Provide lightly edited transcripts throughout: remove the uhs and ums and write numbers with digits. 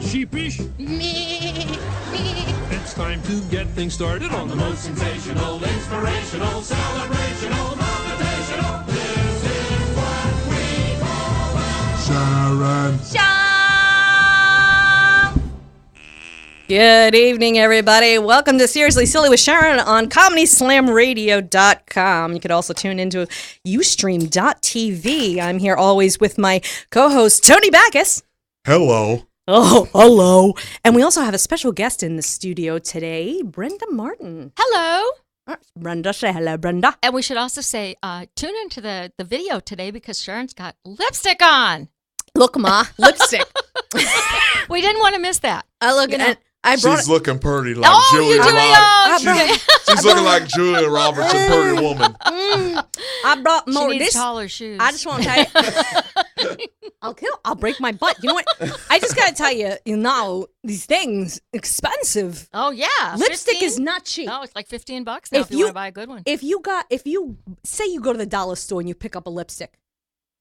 sheepish? It's time to get things started on the most sensational, inspirational, celebrational, motivational. This is what we call Sharon. Good evening, everybody. Welcome to Seriously Silly with Sharon on ComedySlamRadio.com. You could also tune into Ustream.tv. I'm here always with my co-host, Tony Backus. Hello. Oh, hello. And we also have a special guest in the studio today, Brenda Martin. Hello. Brenda, say hello, Brenda. And we should also say, tune into the video today because Sharon's got lipstick on. Look, Ma, lipstick. We didn't want to miss that. I look at She's looking pretty like Oh, Julia you do Roberts. She's looking like Julia Roberts, a pretty woman. I brought more. She needs this taller shoes. I just want to tell you, I'll break my butt. You know what? I just got to tell you, these things expensive. Oh yeah, Lipstick 15? is not cheap. No, it's like $15 now if you want to buy a good one. If you say you go to the dollar store and you pick up a lipstick,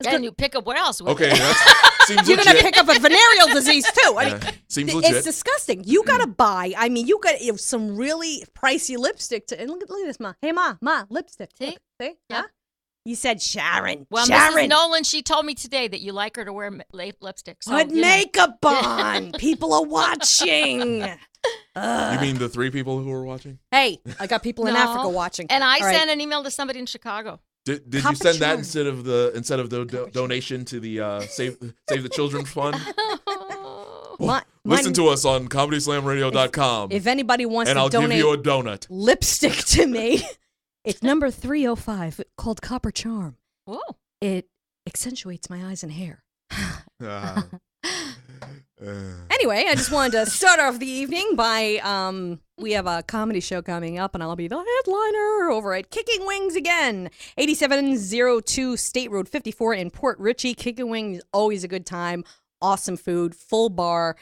And you pick up what else? Okay, that seems you're legit. gonna pick up a venereal disease too. I mean, seems it's legit. disgusting. You gotta buy. I mean, you got some really pricey lipstick to. And look at this, Ma. Hey, Ma, lipstick. See? Look, see? Yeah. Huh? You said Sharon. Well, Sharon. Mrs. Nolan, she told me today that you like her to wear lipstick. So, Put you know. makeup on. People are watching. You mean the three people who were watching? Hey, I got people in No. Africa watching. And I All right. sent an email to somebody in Chicago. Did you Papa send that Charm. instead of the donation to the Save the Children Fund? Listen to us on ComedySlamRadio.com. If anybody wants and to I'll give donate you a donut. lipstick to me, it's number 305 called Copper Charm. Whoa. It accentuates my eyes and hair. Uh, Anyway, I just wanted to start off the evening by we have a comedy show coming up, and I'll be the headliner over at Kicking Wings again, 8702 State Road 54 in Port Richey. Kicking Wings, always a good time, awesome food, full bar.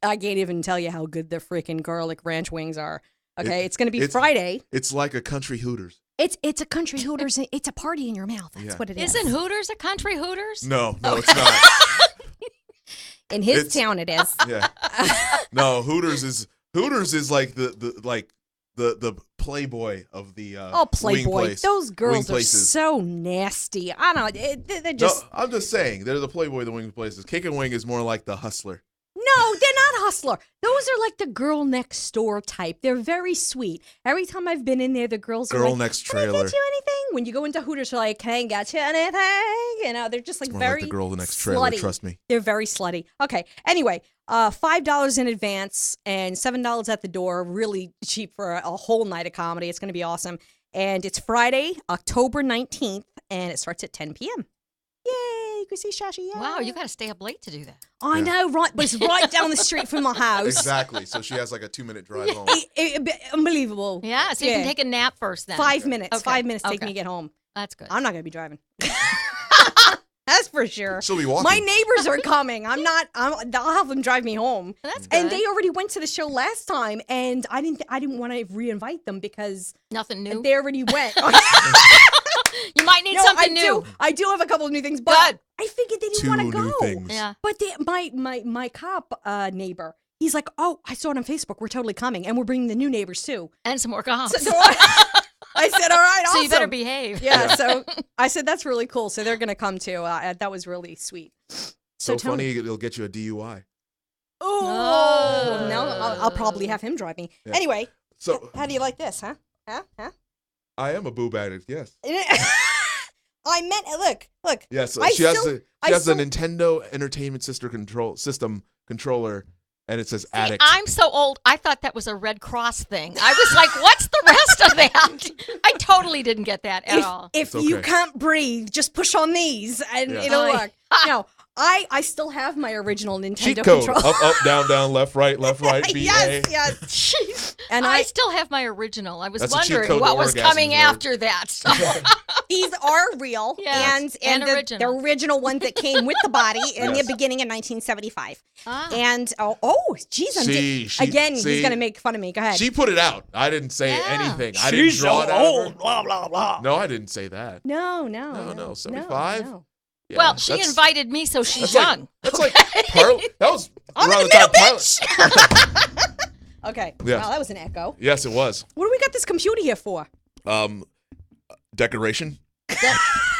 I can't even tell you how good the freaking garlic ranch wings are. Okay, it's going to be Friday. It's like a country Hooters. It's a country Hooters. It's a party in your mouth. That's what it is. Isn't Hooters a country Hooters? No, it's not. In his town, it is. Yeah. No, Hooters is like the Playboy of the Playboy! wing place. Those girls are places. so nasty. I don't know. They're just No, I'm just saying they're the Playboy of the wing places. Kick and Wing is more like the Hustler. no, they're not hustler. Those are like the girl next door type. They're very sweet. Every time I've been in there, the girls are Girl like, next "Can I trailer." get you anything?" When you go into Hooters, they're like, "Can I get you anything?" You know, they're just like More very like the girl next trailer. slutty. Trust me. They're very slutty. Okay. Anyway, $5 in advance and $7 at the door. Really cheap for a whole night of comedy. It's going to be awesome. And it's Friday, October 19th, and it starts at 10 p.m. Yay! You can see Shashi. Yay. Wow, you got to stay up late to do that. I know, right? But it's right down the street from my house. Exactly. So she has like a 2-minute drive home. Unbelievable. Yeah, so you can take a nap first then. 5 minutes. Okay. 5 minutes take Okay. me to get home. That's good. I'm not going to be driving. That's for sure. She'll be walking. My neighbors are coming. I'll have them drive me home. That's good. And they already went to the show last time, and I didn't want to reinvite them because Nothing new. they already went. You might need something new. I do have a couple of new things, but Good. I figured they didn't 2 want to go. new things. Yeah. But my cop neighbor, he's like, "Oh, I saw it on Facebook. We're totally coming, and we're bringing the new neighbors too." And some more cops. So I said, "All right, awesome." So you better behave. Yeah, so I said that's really cool. So they're gonna come too. That was really sweet. So Tony- funny, it'll get you a DUI. Oh no, I'll probably have him drive me. Yeah. Anyway, So how do you like this, huh? Huh? I am a boob addict. Yes. I meant look. Yes. I she has still- a I she has a still- Nintendo Entertainment System controller, and it says See, addict. I'm so old. I thought that was a Red Cross thing. I was like, what's the rest of that? I totally didn't get that at all. If It's you okay. can't breathe, just push on these and Yeah. it'll Oh, work. No, I still have my original Nintendo Cheat code: controller. up, down, left, right, BA. yes. And I still have my original. I was That's a cheat wondering code to what was orgasm, coming nerd. after that. So. these are real Yes, and and the original. original ones that came with the body in Yes. the beginning of 1975. Ah. And geez, She- again, see, he's gonna make fun of me. Go ahead. She put it out. I didn't say Yeah. anything. I didn't draw it out. Of her. blah, blah, blah. No, I didn't say that. no, 75? no. Yeah, Well, she that's- invited me, so she's that's like- young. That's like that was I'm around in the the time middle, pilot. bitch. Okay. Yes. Wow, that was an echo. Yes, it was. What do we got this computer here for? Decoration.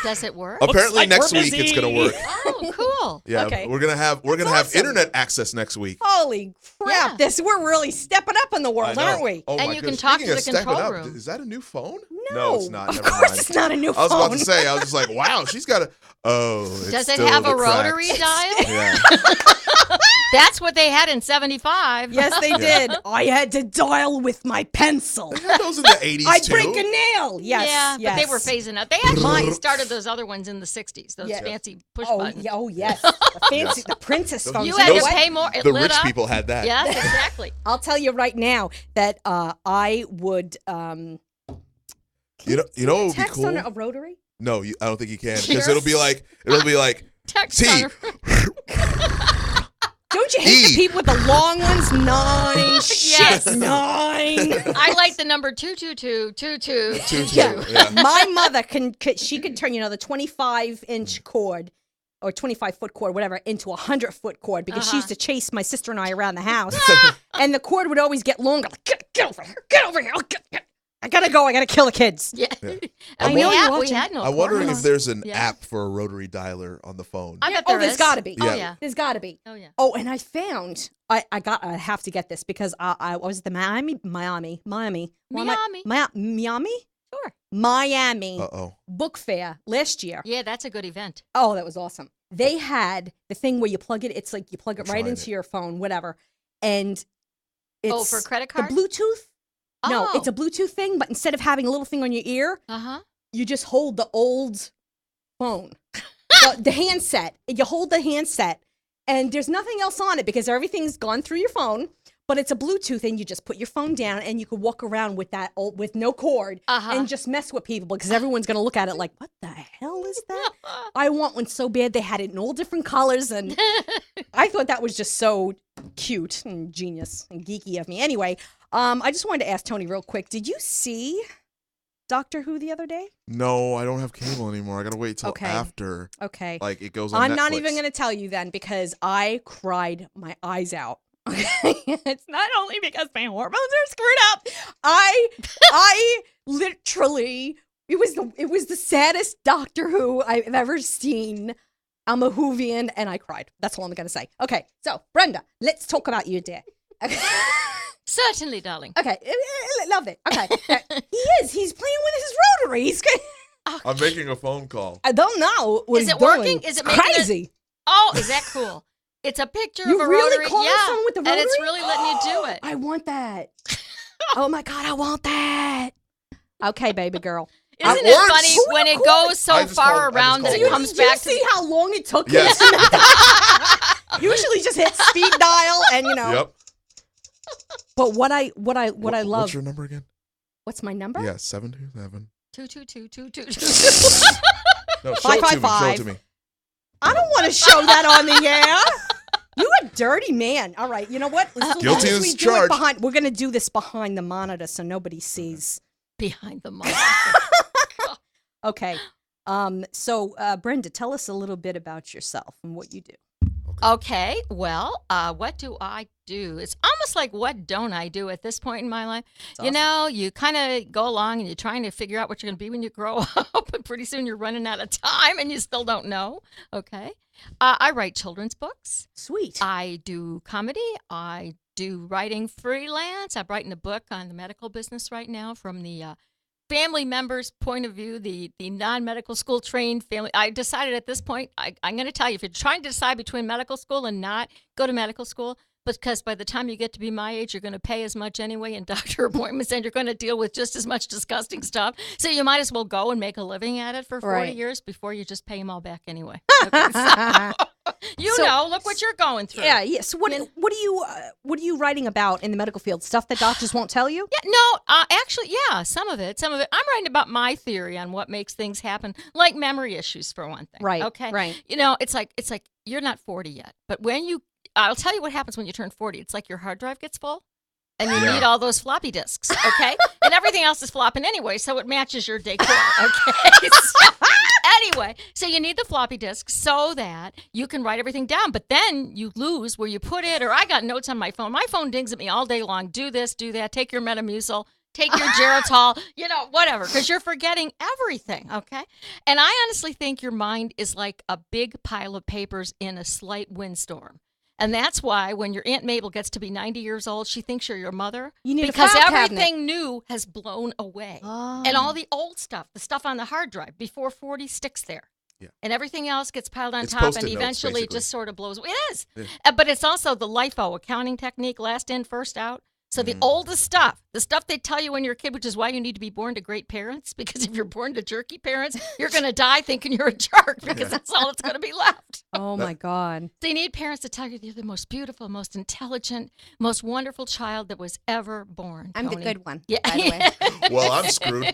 Does it work? Apparently like next we're week it's gonna busy. work. Oh, cool. Yeah, Okay. we're gonna have awesome. internet access next week. Holy crap! Yeah. We're really stepping up in the world, I know. aren't we? Oh And my you can goodness. talk Speaking to of the stepping control up, room. is that a new phone? No, it's not. Of Never course, mind. it's not a new I was phone. about to say. I was just like, wow, she's got a. Oh, it's Does it still have the a rotary cracks. dial? Yeah. That's what they had in 75. Yes, they did. I had to dial with my pencil. They had those in the 80s I'd too. break a nail. Yes, Yeah, yes. but they were phasing out. They actually started those other ones in the 60s, those Yeah. fancy push Oh, buttons. yeah, oh yes, the fancy, the princess phones. You know had to what? pay more. It The lit rich up. people had that. Yes, exactly. I'll tell you right now that I would. Can You know send what a would be text cool? on a rotary? No, I don't think you can because Cheers. it'll be like Text T. on Don't you hate the people with the long ones? 9. Yes. 9. I like the number 2222222. Yeah. My mother she could turn, the 25-inch cord or 25-foot cord, whatever, into a 100-foot cord because she used to chase my sister and I around the house. And the cord would always get longer. Like, get over here. Get over here. I gotta go. I gotta kill the kids. Yeah. I And know you're we watching. had no I'm wondering cords. if there's an Yeah. app for a rotary dialer on the phone. I bet Oh, there there's is. gotta be. Oh, Yeah. yeah. There's gotta be. Oh, yeah. Oh, and I found I have to get this because I was at the Miami. Miami. Sure. Miami Uh-oh. book fair last year. Yeah, that's a good event. Oh, that was awesome. They had the thing where you plug it. It's like you plug it right Tried into it. your phone, whatever. And it's for a credit card? The Bluetooth. No, Oh. it's a Bluetooth thing, but instead of having a little thing on your ear, Uh-huh. you just hold the old phone, the handset. You hold the handset, and there's nothing else on it because everything's gone through your phone. But it's a Bluetooth, and you just put your phone down, and you can walk around with that with no cord and just mess with people because everyone's gonna look at it like, "What the hell is that?" I want one so bad. They had it in all different colors, and I thought that was just so cute and genius and geeky of me. Anyway, I just wanted to ask Tony real quick. Did you see Doctor Who the other day? No, I don't have cable anymore. I gotta wait till Okay. after. Okay. Like it goes on I'm Netflix. not even going to tell you then because I cried my eyes out. Okay. It's not only because my hormones are screwed up. I literally it was the saddest Doctor Who I've ever seen. I'm a Whovian and I cried. That's all I'm going to say. Okay. So, Brenda, let's talk about you, dear. Okay. Certainly, darling. Okay. Love it. Okay. He's playing with his rotary. He's I'm making a phone call. I don't know what Is he's it doing. working? Is it It's making it- crazy? Oh, is that cool? It's a picture You of a really rotary. calling Yeah. someone with the And it's rotary? really letting you do it. I want that. Oh my God, I want that. Okay, baby girl. Isn't It it works. funny Who when you it calling? goes so I just far called- I just around that called it Word. comes Did you back see to how long it took? Yes. Usually just hit speed dial and Yep. But what I love. What's your number again? What's my number? Yeah, 727. 2222222. No, show it to me. Show it 555. to me. I don't want to show that on the air. You a dirty man. All right, you know what? As long Guilty as as we do it charged. we're gonna do this behind the monitor so nobody sees. Behind the monitor. Okay. So Brenda, tell us a little bit about yourself and what you do. Okay, well, what do I do? It's almost like what don't I do at this point in my life? You know, you kind of go along and you're trying to figure out what you're going to be when you grow up, and pretty soon you're running out of time and you still don't know. Okay. I write children's books. Sweet. I do comedy. I do writing freelance. I'm writing a book on the medical business right now from the family members' point of view, the non-medical school trained family. I decided at this point, I'm going to tell you, if you're trying to decide between medical school and not, go to medical school, because by the time you get to be my age, you're going to pay as much anyway in doctor appointments, and you're going to deal with just as much disgusting stuff. So you might as well go and make a living at it for 40 Right. years before you just pay them all back anyway. Okay, so, look what you're going through. Yeah, yeah. So what are you writing about in the medical field? Stuff that doctors won't tell you? Yeah, no, actually, yeah, some of it. I'm writing about my theory on what makes things happen, like memory issues for one thing. Right, Okay. right. You know, it's like you're not 40 yet, but I'll tell you what happens when you turn 40. It's like your hard drive gets full, and you need all those floppy disks. Okay, and everything else is flopping anyway, so it matches your decor. Okay. So, Anyway, so you need the floppy disk so that you can write everything down. But then you lose where you put it. Or I got notes on my phone. My phone dings at me all day long. Do this, do that. Take your Metamucil. Take your Geritol, whatever, because you're forgetting everything, okay? And I honestly think your mind is like a big pile of papers in a slight windstorm. And that's why when your Aunt Mabel gets to be 90 years old, she thinks you're your mother. You need because a file everything cabinet. new has blown away. Oh. And all the old stuff, the stuff on the hard drive before 40 sticks there. Yeah. And everything else gets piled on It's top Post-it and notes, eventually basically. just sort of blows away. It is. Yeah. But it's also the LIFO accounting technique, last in, first out. So the oldest stuff, the stuff they tell you when you're a kid, which is why you need to be born to great parents, because if you're born to jerky parents, you're going to die thinking you're a jerk because that's all that's going to be left. Oh, my God. So you need parents to tell you you're the most beautiful, most intelligent, most wonderful child that was ever born. I'm the Tony. good one, Yeah. by the way. Well, I'm screwed.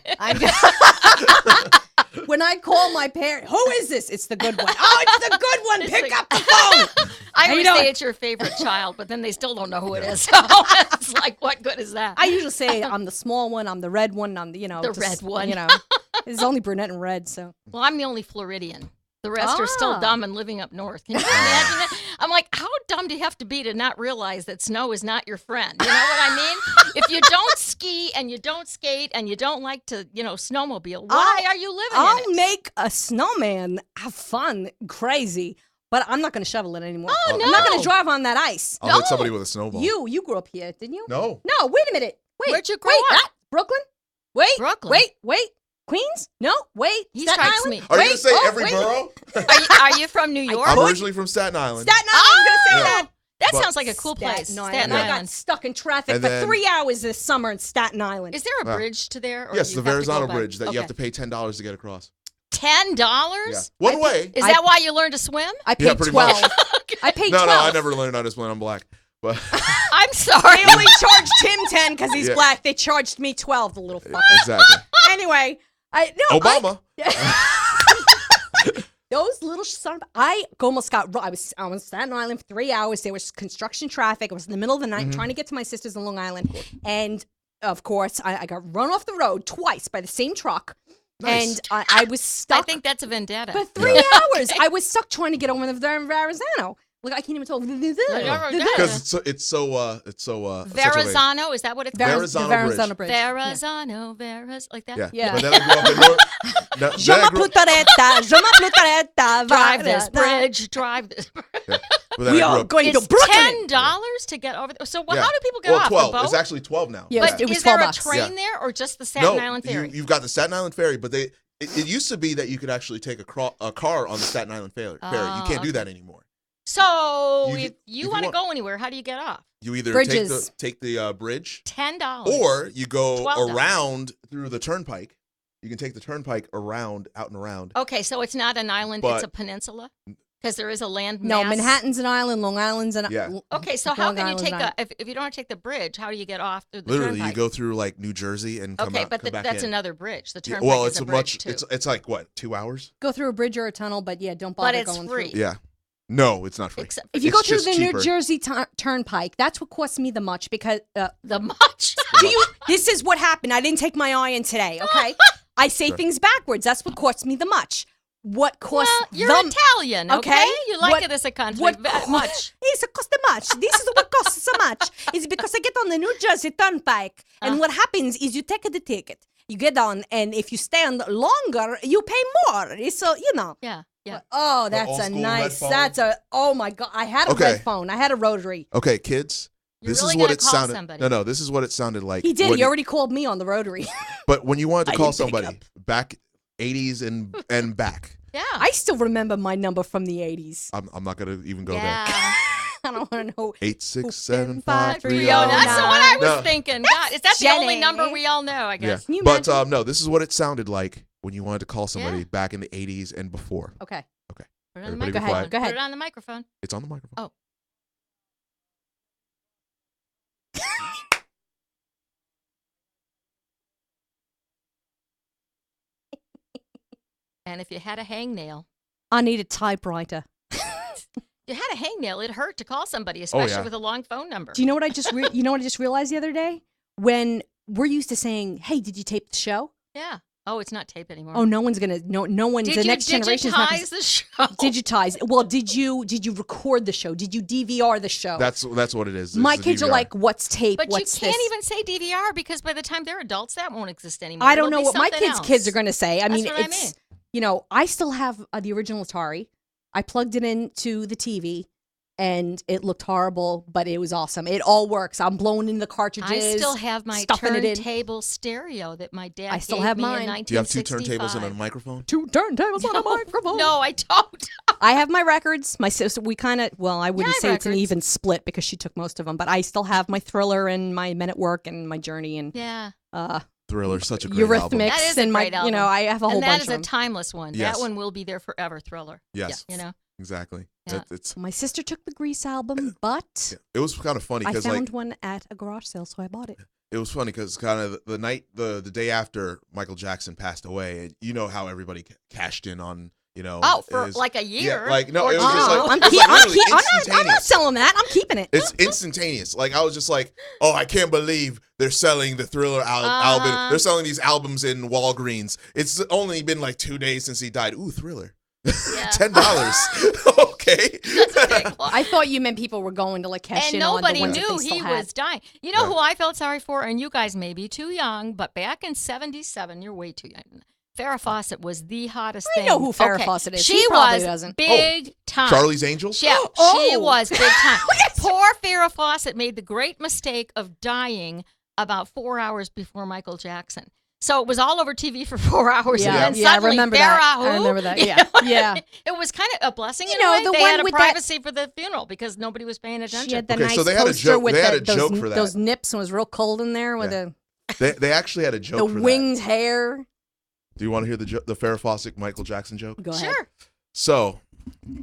When I call my parent, who is this? It's the good one. Oh, it's the good one. It's Pick the- up the phone. I How you always say doing? it's your favorite child, but then they still don't know who it is. So it's like, what good is that? I usually say I'm the small one, I'm the red one, I'm the, The red one. There's only brunette and red, so. Well, I'm the only Floridian. The rest are still Ah. dumb and living up north. Can you imagine that? I'm like, how dumb do you have to be to not realize that snow is not your friend? You know what I mean? If you don't ski and you don't skate and you don't like to, snowmobile, why are you living in I'll it? make a snowman, have fun, crazy, but I'm not going to shovel it anymore. Oh, I'm not going no. to drive on that ice. I'll hit somebody with a snowball. You grew up here, didn't you? No. No, wait a minute. Wait. Where'd you grow wait, up? Brooklyn? Wait. Brooklyn. Wait. Queens? No, wait. He Staten strikes Island? me. Are you Wait, going to say oh, every wait. borough? Are you from New York? I'm originally from Staten Island. Staten Island, I was going to say Yeah. that. That But- sounds like a cool place. Staten I got Island. stuck in traffic And for then- 3 hours this summer in Staten Island. Is there a bridge to there? Or Yes, you the have to go Verrazano by- Bridge that you have to Okay. pay $10 to get across. $10? Yeah. One way. Is that why you learned to swim? I Yeah, paid pretty 12. much. I paid No, 12. no, I never learned how to swim. I'm black. But I'm sorry. They only charged him 10 because he's Yeah. black. They charged me 12, the little fucker. exactly. Anyway, Obama. Those little I almost got. I was on Staten Island for 3 hours. There was construction traffic. I was in the middle of the night trying to get to my sister's in Long Island, and of course, I got run off the road twice by the same truck, Nice. and I was stuck I think that's a vendetta. for 3 hours. I was stuck trying to get over the Verrazano. Like I can't even talk. Because it's so Verrazano, is that what it's called? Verrazano the Verrazano Bridge. Verrazano, like that? Yeah. Yeah. But then I grew up in North. Now, Je then I grew- m'applaudiretta, je m'applaudiretta. Drive this bridge, drive this bridge. but then We I grew are up- going to It's Brooklyn. $10 to get over there. So Yeah. how do people get well, off? 12. The boat? It's actually 12 now. Yeah, But it was is there a $12. train Yeah. there or just the Staten No, Island ferry? you've got the Staten Island ferry, but it used to be that you could actually take a car on the Staten Island ferry. You can't do that anymore. So You if get- you if you want to want- go anywhere, how do you get off? You either Bridges. take the bridge, $10. or you go $12. around through the turnpike. You can take the turnpike around, out and around. Okay, so it's not an island, it's But- a peninsula? Because there is a land No, mass. Manhattan's an island. Long Island's an Yeah. Okay, so how Long can you Island's take an island. if you don't want to take the bridge, how do you get off through the Literally, turnpike? you go through like New Jersey and come Okay, out, but come back that's in. another bridge. The Yeah, turnpike well, is it's a a bridge much. too. It's like what, 2 hours? Go through a bridge or a tunnel, but yeah, don't But bother it's going free. through. Yeah. No, it's not free. Except If you It's go through just the cheaper. New Jersey Turnpike, that's what cost me the much because the much. this is what happened. I didn't take my eye in today, okay? I say things backwards. That's what cost me the much. What cost Well, you're the Italian, okay? okay? You like What- it as a country. what Much. It's cost much. This is what costs so much. It's because I get on the New Jersey Turnpike, and what happens is you take the ticket, you get on, and if you stand longer, you pay more. So Yeah, yeah. Oh, that's old a school nice. red phone? That's a. Oh my God! I had a Okay. red phone. I had a rotary. Okay, kids. You're This really is what gonna it call sounded. somebody. No, this is what it sounded like. He did. when He already called me on the rotary. But when you wanted to I call didn't pick somebody back 80s and back, Yeah. I still remember my number from the 80s. I'm not gonna even go there. yeah. I don't want to know. 8675309. That's what I was No. thinking. God, is that the only Jenny. number we all know, I Yeah, guess? Can you but imagine? no, this is what it sounded like when you wanted to call somebody Yeah. back in the 80s and before. Okay. Put it on the Everybody be microphone. quiet. Go ahead. Put it on the microphone. It's on the microphone. Oh. And if you had a hangnail, I need a typewriter. you had a hangnail, it hurt to call somebody, Oh, especially yeah. with a long phone number. Do you know what I just you know what I just realized the other day? When we're used to saying, "Hey, did you tape the show?" Yeah. Oh, it's not tape anymore. Oh, no one's gonna. No one. Did The you next generation is not gonna digitize the show? digitize. Well, did you record the show? Did you DVR the show? That's what it is. My It's the kids are DVR. like, what's tape? But What's you can't this? even say DVR because by the time they're adults, that won't exist anymore. I don't It'll know be what my something kids else. are gonna say. I That's mean, what I it's mean. you know, I still have the original Atari. I plugged it into the TV. And it looked horrible, but it was awesome. It all works. I'm blowing in the cartridges. I still have my stuffing it in. turntable stereo that my dad I still gave have me mine. in 1965. Do you have 2 turntables and a microphone? 2 turntables on a microphone. No, I don't. I have my records. My sister, we kind of, well, I wouldn't I say have it's an records. even split because she took most of them, but I still have my Thriller and my Men at Work and my Journey and Yeah. Thriller, such a great album. Eurythmics That is a and my, great album. you know, I have a whole And that bunch is of a them. timeless one. Yes. That one will be there forever, Thriller. Yes, You know? exactly. Yeah. It's My sister took the Grease album, but it was kind of funny I because found like one at a garage sale, so I bought it. it was funny because kind of the day after Michael Jackson passed away, you know how everybody cashed in on Oh, for his- like a year. Yeah, like no, Or it was just two. like I'm, it was keep- like I'm, literally keep- I'm not instantaneous. selling that. I'm keeping it. It's instantaneous. Like I was just like, oh, I can't believe they're selling the Thriller album. They're selling these albums in Walgreens. It's only been like 2 days since he died. Ooh, Thriller. Yeah. $10. Okay. That's a big one. I thought you meant people were going to like cash And in on the nobody ones that knew they still he had. was dying. You know Yeah. who I felt sorry for? And you guys may be too young, but back in 77, you're way too young. Farrah Fawcett was the hottest I thing. know who Farrah Okay. Fawcett is. She He probably was doesn't. big time. Charlie's Angels? Yeah, Oh. she was big time. Poor Farrah Fawcett made the great mistake of dying about 4 hours before Michael Jackson. So it was all over TV for 4 hours. Yeah, and then yeah, I suddenly remember Farrah, that. who? I remember that. You Yeah, know what I yeah. mean? It was kind of a blessing You in know, a way. the They one had a with that- privacy for the funeral because nobody was paying attention. She had the Okay, nice so they had a poster joke- with they had the- a joke for that. those nips and it was real cold in there with Yeah. the They actually had a joke for winged hair. that. Do you want to hear the Farrah Fawcett Michael Jackson joke? Go ahead. Sure. So,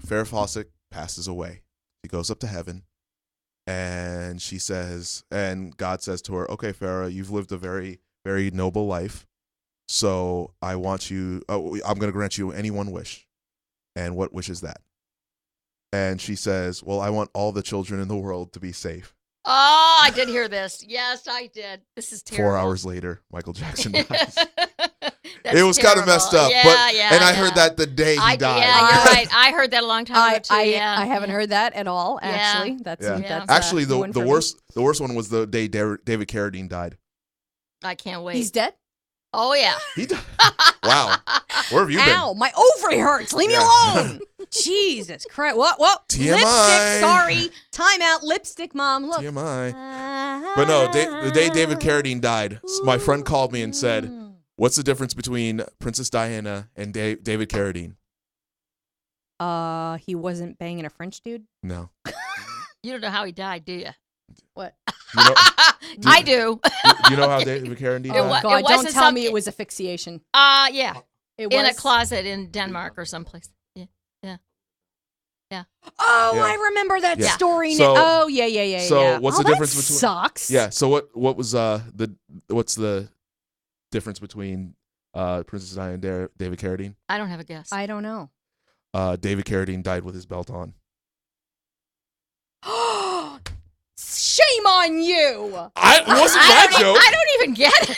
Farrah Fawcett passes away. She goes up to heaven, and she says, and God says to her, "Okay, Farrah, you've lived a very, very noble life. So I want you. I'm going to grant you any one wish. And what wish is that?" And she says, "Well, I want all the children in the world to be safe." Oh, I did hear this. Yes, I did. This is terrible. 4 hours later, Michael Jackson dies. That's It was kind of terrible. messed up, Yeah, but yeah, and I yeah. heard that the day he died. Yeah, you're right. I heard that a long time ago too. I haven't heard that at all. Yeah. Actually, that's Yeah. that's Actually, new one the for me. worst one was the day David Carradine died. I can't wait. He's dead. Oh yeah. He died. Wow. Where have you been? Ow, my ovary hurts. Leave me alone. Jesus Christ. What? TMI. Lipstick. Sorry. Time out. Lipstick, Mom. Look. TMI. But no, the day David Carradine died, my friend called me and said, "What's the difference between Princess Diana and David Carradine?" He wasn't banging a French dude. No. You don't know how he died, do you? What? You know, I do. you know how David Carradine It died? wa- God, don't wasn't tell me something- it was asphyxiation. Yeah. It In a was? closet in Denmark or someplace. Yeah. Oh, Yeah. I remember that Yeah. story. So- Oh, yeah. so what's Oh, the difference that between- Sucks. Yeah. So what was what's the difference between Princess Diana and David Carradine? I don't have a guess. I don't know. David Carradine died with his belt on. Shame on you. Wasn't my joke. I don't even get it.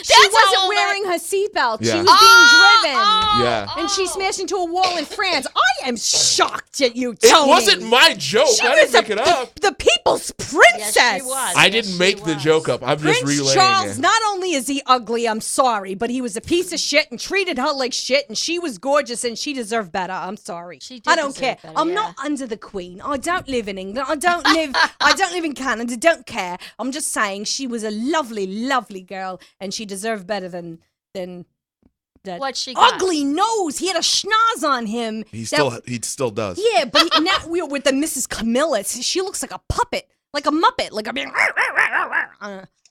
She That's wasn't how wearing her seatbelt. Yeah. She was being driven. Yeah. And she smashed into a wall in France. I am shocked at you, It Tony. wasn't my joke. She I was didn't make it up. the people's princess. Yes, she was. I Yes, didn't she make the was. joke up. I'm just Prince relaying Charles, it. not only is he ugly, I'm sorry, but he was a piece of shit and treated her like shit, and she was gorgeous and she deserved better. I'm sorry. She did I don't deserve care. better, I'm yeah. not under the Queen. I don't live in England. I don't live in Canada. Don't care. I'm just saying she was a lovely, lovely girl, and she deserved better than that What she got. ugly nose. He had a schnoz on him. He that- still does. Yeah, but now we're with the Mrs. Camilla. She looks like a puppet, like a muppet, like a being.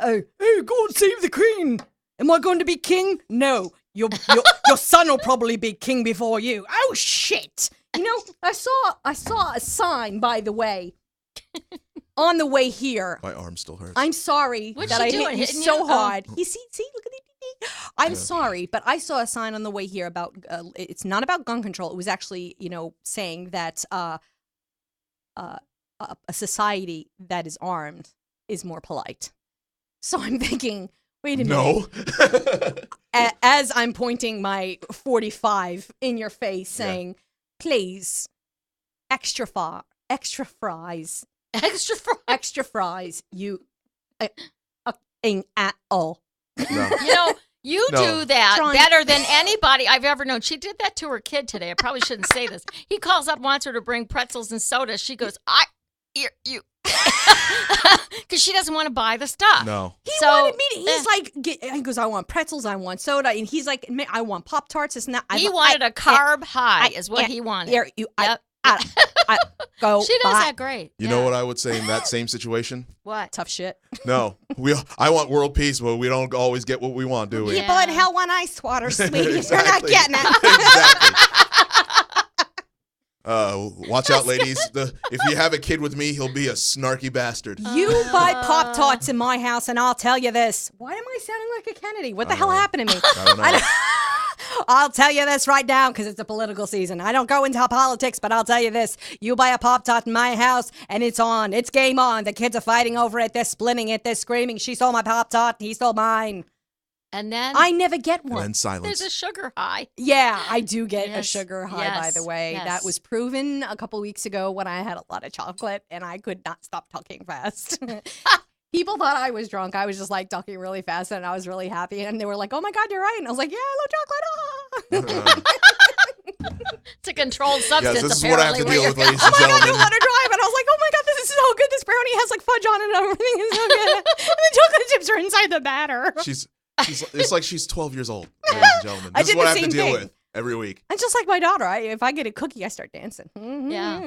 Hey, go and save the queen. Am I going to be king? No, your son will probably be king before you. Oh shit! You know, I saw a sign, by the way, on the way here. My arm still hurts. I'm sorry What's that she I doing, hit you hitting so you? Oh. hard. You see, look at it. I'm sorry, but I saw a sign on the way here about. It's not about gun control. It was actually, saying that a society that is armed is more polite. So I'm thinking, Wait a minute. No. As I'm pointing my 45 in your face, saying, "Please, extra fries, Extra fry. extra fries." You ain't at all. No. You know, you No. do that Trying- better than anybody I've ever known. She did that to her kid today. I probably shouldn't say this. He calls up, wants her to bring pretzels and soda. She goes, you. Because she doesn't want to buy the stuff. No. He So, wanted me to, he's like, he goes, I want pretzels, I want soda. And he's like, I want Pop-Tarts. It's not. He wanted a carb high is what he wanted. Here, Yep. I go. She does buy that great. You Yeah. know what I would say in that same situation? What? tough shit. No. I want world peace, but we don't always get what we want, do we? Yeah. People in hell want ice water, sweetie. You're not Exactly. getting it. Exactly. Watch out, ladies. If you have a kid with me, he'll be a snarky bastard. You buy Pop-Tarts in my house, and I'll tell you this. Why am I sounding like a Kennedy? What the hell happened to me? I don't know. I'll tell you this right now because it's a political season. I don't go into politics, but I'll tell you this. You buy a Pop-Tart in my house, and it's on. It's game on. The kids are fighting over it. They're splitting it. They're screaming. She stole my Pop-Tart. He stole mine. And then I never get And one. then silence. there's a sugar high. Yeah, I do get a Yes, sugar high, by yes, the way. yes. That was proven a couple weeks ago when I had a lot of chocolate and I could not stop talking fast. People thought I was drunk. I was just like talking really fast and I was really happy. And they were like, oh my God, you're right. And I was like, yeah, I love chocolate. It's a controlled substance. Yes, this is what I have to apparently, deal with, where ladies Oh and my God, I gentlemen. don't want to drive. And I was like, oh my God, this is so good. This brownie has like fudge on it and everything is so good. And the chocolate chips are inside the batter. It's like she's 12 years old, ladies and gentlemen. I This is did what the I have to same deal thing. with every week. And just like my daughter, if I get a cookie, I start dancing. Yeah.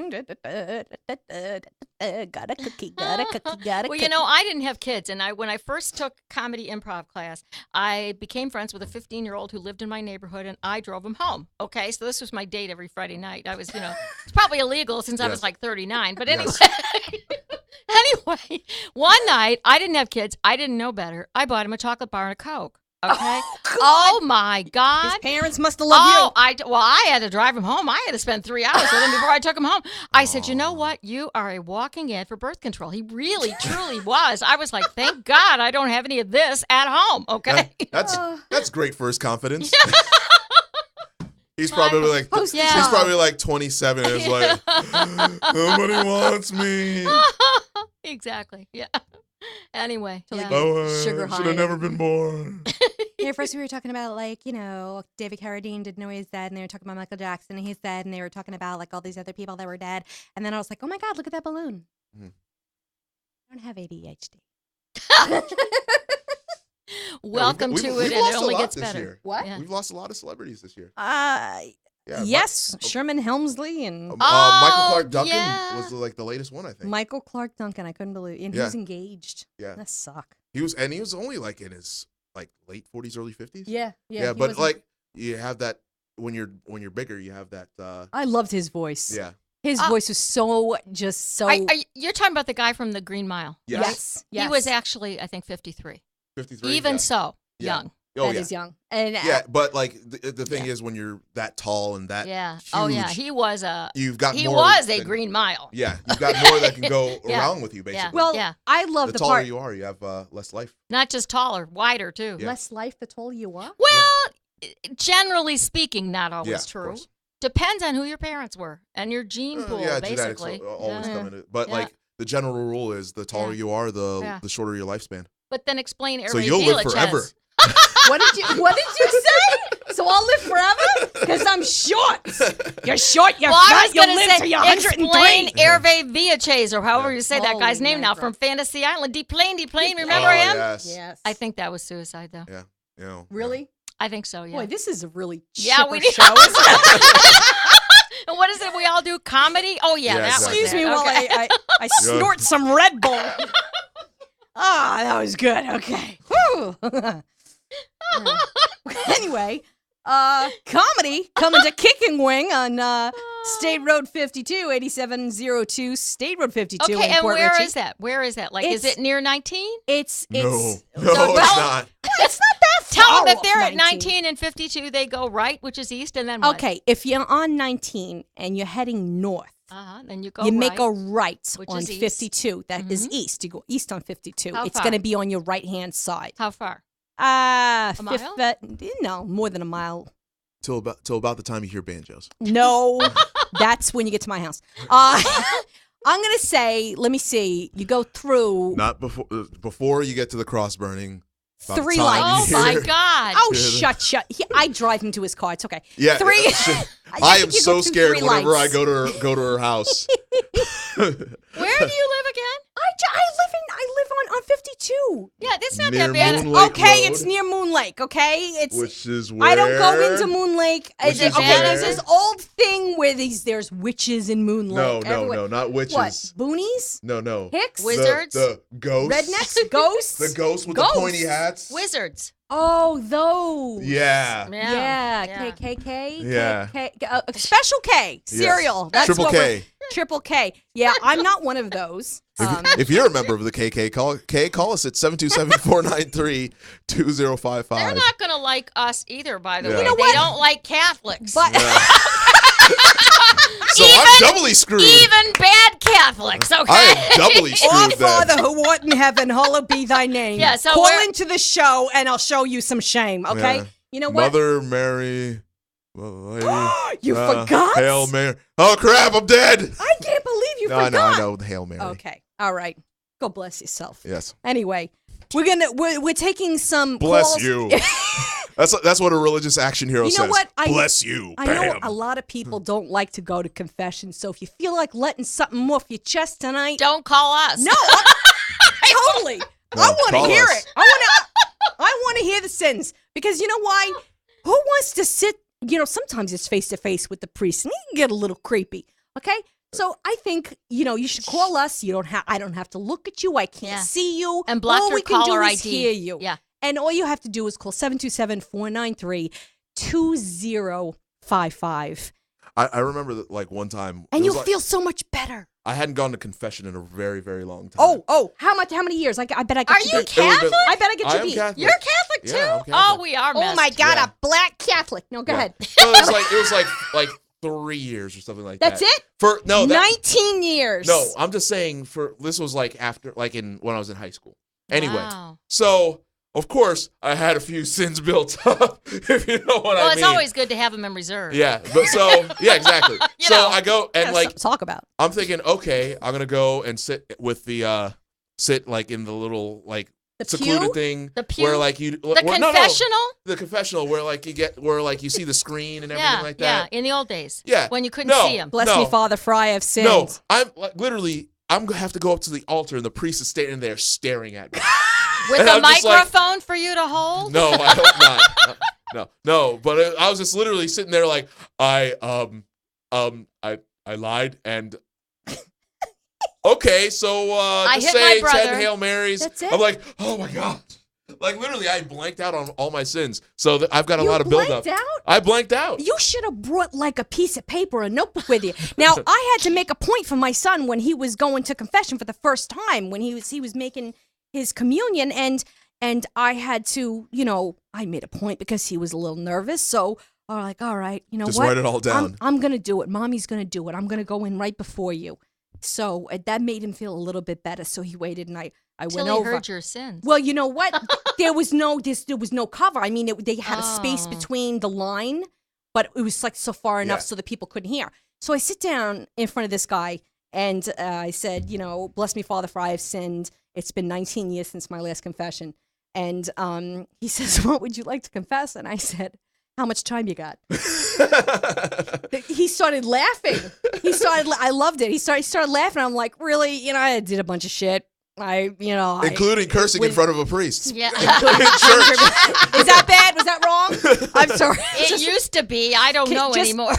Got a cookie, got a cookie, got a Well, cookie. you know, I didn't have kids, and when I first took comedy improv class, I became friends with a 15-year-old who lived in my neighborhood, and I drove him home. Okay, so this was my date every Friday night. I was, it's probably illegal since I was Yes. like 39, but anyway. Yes. Anyway, one night I didn't have kids. I didn't know better. I bought him a chocolate bar and a Coke. Okay. Oh my God. His parents must have loved I had to drive him home. I had to spend 3 hours with him before I took him home. I said, you know what? You are a walking ad for birth control. He really, truly was. I was like, thank God I don't have any of this at home. Okay. That's great for his confidence. He's probably like Yeah. he's probably like 27 and is like nobody wants me. Exactly. Yeah. Anyway. So, like, yeah. Oh, Sugar should high. have never been born. Yeah, first we were talking about like, David Carradine didn't know he was dead, and they were talking about Michael Jackson and he's dead, and they were talking about like all these other people that were dead. And then I was like, oh my God, look at that balloon. Mhm. I don't have ADHD. Welcome we've- to we've it, and lost it a only lot gets this better. year. What? Yeah. We've lost a lot of celebrities this year. Yeah, Yes, Sherman Helmsley and Michael Oh, Clark Duncan yeah. was like the latest one, I think. Michael Clark Duncan. I couldn't believe, and he Yeah. was engaged. Yeah. That suck. He was only like in his like late 40s, early 50s. Yeah, Yeah, he but wasn't- like you have that when you're bigger, you have that. I loved his voice. Yeah. His voice was so just so. You're talking about the guy from the Green Mile. Yes. Yes, He was actually, I think, 53. 53. Even yeah. so, Yeah. young. Oh That yeah. is young. And Yeah, but like the thing is when you're that tall and that Yeah. huge, Oh, yeah. He was a He was a than- Green Mile. Yeah, you've got more that can go Yeah. around with you, basically. well, Yeah. I love the the taller part. you are, you have less life. Not just taller, wider too. Yeah. Less life the taller you are. Well, generally speaking, not always Yeah, of true. course. Depends on who your parents were and your gene pool, Yeah, genetics basically. will always Yeah. come into it. But Yeah. like the general rule is the taller Yeah. you are, the Yeah. shorter your lifespan. But then explain So Hervé you'll live Village forever. has- What did you say? So I'll live forever? Because I'm short. You're short. You're Well, I fat. was You'll going to live say, till you're 103. explain Hervé Village, or however you say that guy's Holy name now, mackerel. from Fantasy Island. Deplane, remember Oh, him? Yes. Yes. I think that was suicide, though. Yeah. You know, Really? I think so, yeah. Boy, this is a really Yeah, chipper we need- show. Isn't it? And what is it we all do? Comedy? Oh, yeah, Yeah, that exactly. Excuse was me it. while Okay. I snort some Red Bull. Ah, that was good. Okay. Whew. Anyway, comedy coming to Kicking Wing on State Road 52, 8702 State Road 52 Okay, in and Port where Richey. is that? Where is that? Like, is It's- it near 19? It's No, it's no, it's not. it's not that Tell far them if off they're at 19 and 52, they go right, which is east, and then what? Okay, if you're on 19 and you're heading north, Then you go you right. make a right Which on is east. 52. That is Mhm. east. You go east on 52. How It's far? going to be on your right hand side. How far? mile? No, more than a mile. Till about the time you hear banjos. No, that's when you get to my house. I'm gonna say, let me see. You go through Not before you get to the cross burning. About the 3 time lights. you Oh, my hear- God. Oh, shut. I drive him to his car. It's okay. Yeah, 3. I am think you so go through scared 3 whenever lights. I go to her house. Where do you live again? I live on 52. Yeah, that's not Near that bad. Moon Lake Okay, Road, it's near Moon Lake. Okay, which is where I don't go into Moon Lake. Which is Okay, where- there's this old thing where there's witches in Moon Lake. No, not witches. What? Boonies? No. Hicks? Wizards? The ghosts. Rednecks? Ghosts? The ghosts with Ghosts. the pointy hats. Wizards. Oh, those. Yeah. Yeah. KKK. Yeah. Special K cereal. That's Triple what K. Triple K. Yeah, I'm not one of those. If you're a member of the KK, call us at 727-493-2055. They're not going to like us either, by the Yeah. way. You know They what? don't like Catholics. But So I'm doubly screwed. Even bad Catholics, okay? I am doubly Our screwed then. Father who art in heaven, hallowed be thy name. Yeah, so call we're- into the show and I'll show you some shame. Okay. Yeah. You know what? Mother Mary. You forgot? Hail Mary. Oh, crap, I'm dead. I can't believe you No, forgot. I know. Hail Mary. Okay. All right. Go bless yourself. Yes. Anyway, we're taking some Bless calls. you. That's what a religious action hero You know says. what? Bless you. I Bam. know a lot of people don't like to go to confession, so if you feel like letting something off your chest tonight, Don't call us. no, totally. No, I want call to hear us. it. I want to hear the sins because you know why? Who wants to sit? You know, sometimes it's face to face with the priest, and it can get a little creepy. Okay, so I think you should call us. I don't have to look at you. I can't Yeah. see you. And block all your we can do caller is ID. hear you. Yeah. And all you have to do is call 727-493-2055. I remember that, like, one time. And it was you'll like- feel so much better. I hadn't gone to confession in a very, very long time. Oh, how many years? I bet I get Are you you beat. Catholic? I bet I get I you am beat. Catholic. You're Catholic too? Yeah, I'm Oh, Catholic. we are Oh messed. my God, Yeah. a black Catholic. No, go Yeah. ahead. So it was like 3 years or something like That's that. it? For no, that, 19 years. no. I'm just saying. This was like after, like when I was in high school. Anyway, Wow. so of course I had a few sins built up. If you know what I Well, mean. it's always good to have them in reserve. Yeah, but yeah, exactly. You So know. I go and Got like something to talk about. I'm thinking, okay, I'm gonna go and sit with the sit like in the little like The secluded pew? thing The pew? where like you The where- no, confessional? the confessional where like you see the screen and everything Yeah, like that. yeah. In the old days. Yeah. When you couldn't No. see them. Bless No. me, Father, for I have sinned. No, I'm like literally I'm gonna have to go up to the altar and the priest is standing there staring at me. With And a I'm just like- microphone for you to hold? No, I hope not. No. But I was just literally sitting there like I lied and. Okay, so I just hit my say brother. 10 Hail Marys. That's it? I'm like, oh my God. Like literally, I blanked out on all my sins. So I've got a You lot of buildup. blanked out? I blanked out. You should have brought like a piece of paper, a notebook with you. Now, I had to make a point for my son when he was going to confession for the first time, when he was making his communion, and I had to, I made a point because he was a little nervous. So I'm like, all right, you know Just what? write it all down. I'm gonna do it. Mommy's gonna do it. I'm gonna go in right before you. So that made him feel a little bit better. So he waited, and I Till went he over. heard your sins. Well, you know what? there was no cover. I mean, they had a space Oh. between the line, but it was like so far enough Yeah. so that people couldn't hear. So I sit down in front of this guy and I said, bless me, Father, for I have sinned. It's been 19 years since my last confession. And he says, what would you like to confess? And I said, how much time you got? He started laughing. I loved it. He started laughing. I'm like, really? I did a bunch of shit. Including cursing in front of a priest. Yeah. In church. Is that bad? Was that wrong? I'm sorry. It used to be. I don't know just- anymore.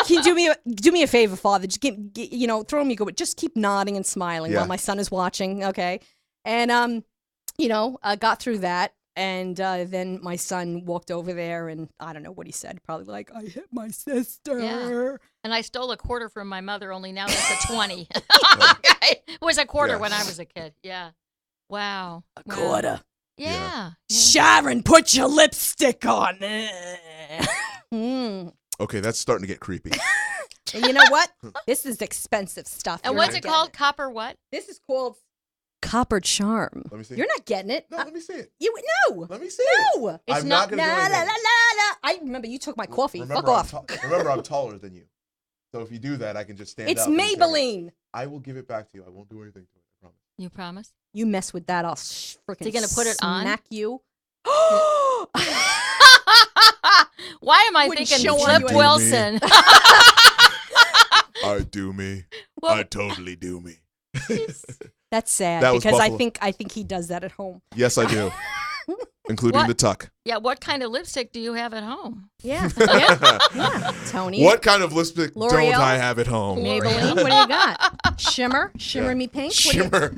Can you do me a favor, Father? Just throw me a good. Just keep nodding and smiling Yeah. while my son is watching. Okay, and I got through that, and then my son walked over there, and I don't know what he said. Probably like, I hit my sister. Yeah. And I stole a quarter from my mother, only now that's a 20. Okay. It was a quarter Yeah. when I was a kid. Yeah. Wow. A Wow. quarter. Yeah. Sharon, put your lipstick on. Mm. Okay, that's starting to get creepy. And you know what? This is expensive stuff. And You're what's not it getting called? Copper what? This is called copper charm. Let me see. You're not getting it. No, let me see it. No. Let me see it. No. It's I'm not not going to do La, la, la, anything. la, la. I remember you took my coffee. Fuck off. Remember, I'm taller than you. So if you do that, I can just stand It's up. and take it. Maybelline. I will give it back to you. I won't do anything to it. I promise. You promise? You mess with that, I'll freaking So you're gonna put it on? smack you. Why am I Wouldn't thinking show on Flip you Wilson? I do me. Well- I totally do me. That's sad That was because Buffalo. I think he does that at home. Yes, I do. Including What? the tuck. Yeah, what kind of lipstick do you have at home? Yeah. Yeah. Tony. What kind of lipstick L'Oreal? don't I have at home? Maybelline. What do you got? Shimmer? Shimmer me pink? What do you- Shimmer.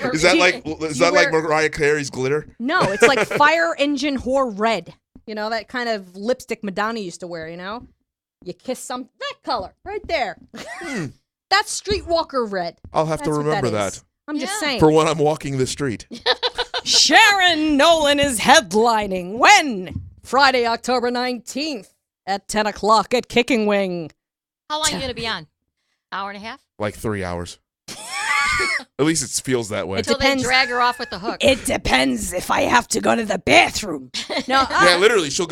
What? Is that You- like you like wear- Mariah Carey's glitter? No, it's like fire engine whore red. You know, that kind of lipstick Madonna used to wear, you know? You kiss that color right there. That's streetwalker red. I'll have to That's what remember that. that Is. I'm just Yeah. saying. for when I'm walking the street. Sharon Nolan is headlining when? Friday, October 19th at 10 o'clock at Kicking Wing. How long are you going to be on? Hour and a half? Like 3 hours. At least it feels that way. It Until they depends. drag her off with the hook. It depends if I have to go to the bathroom. No, Yeah, literally, she'll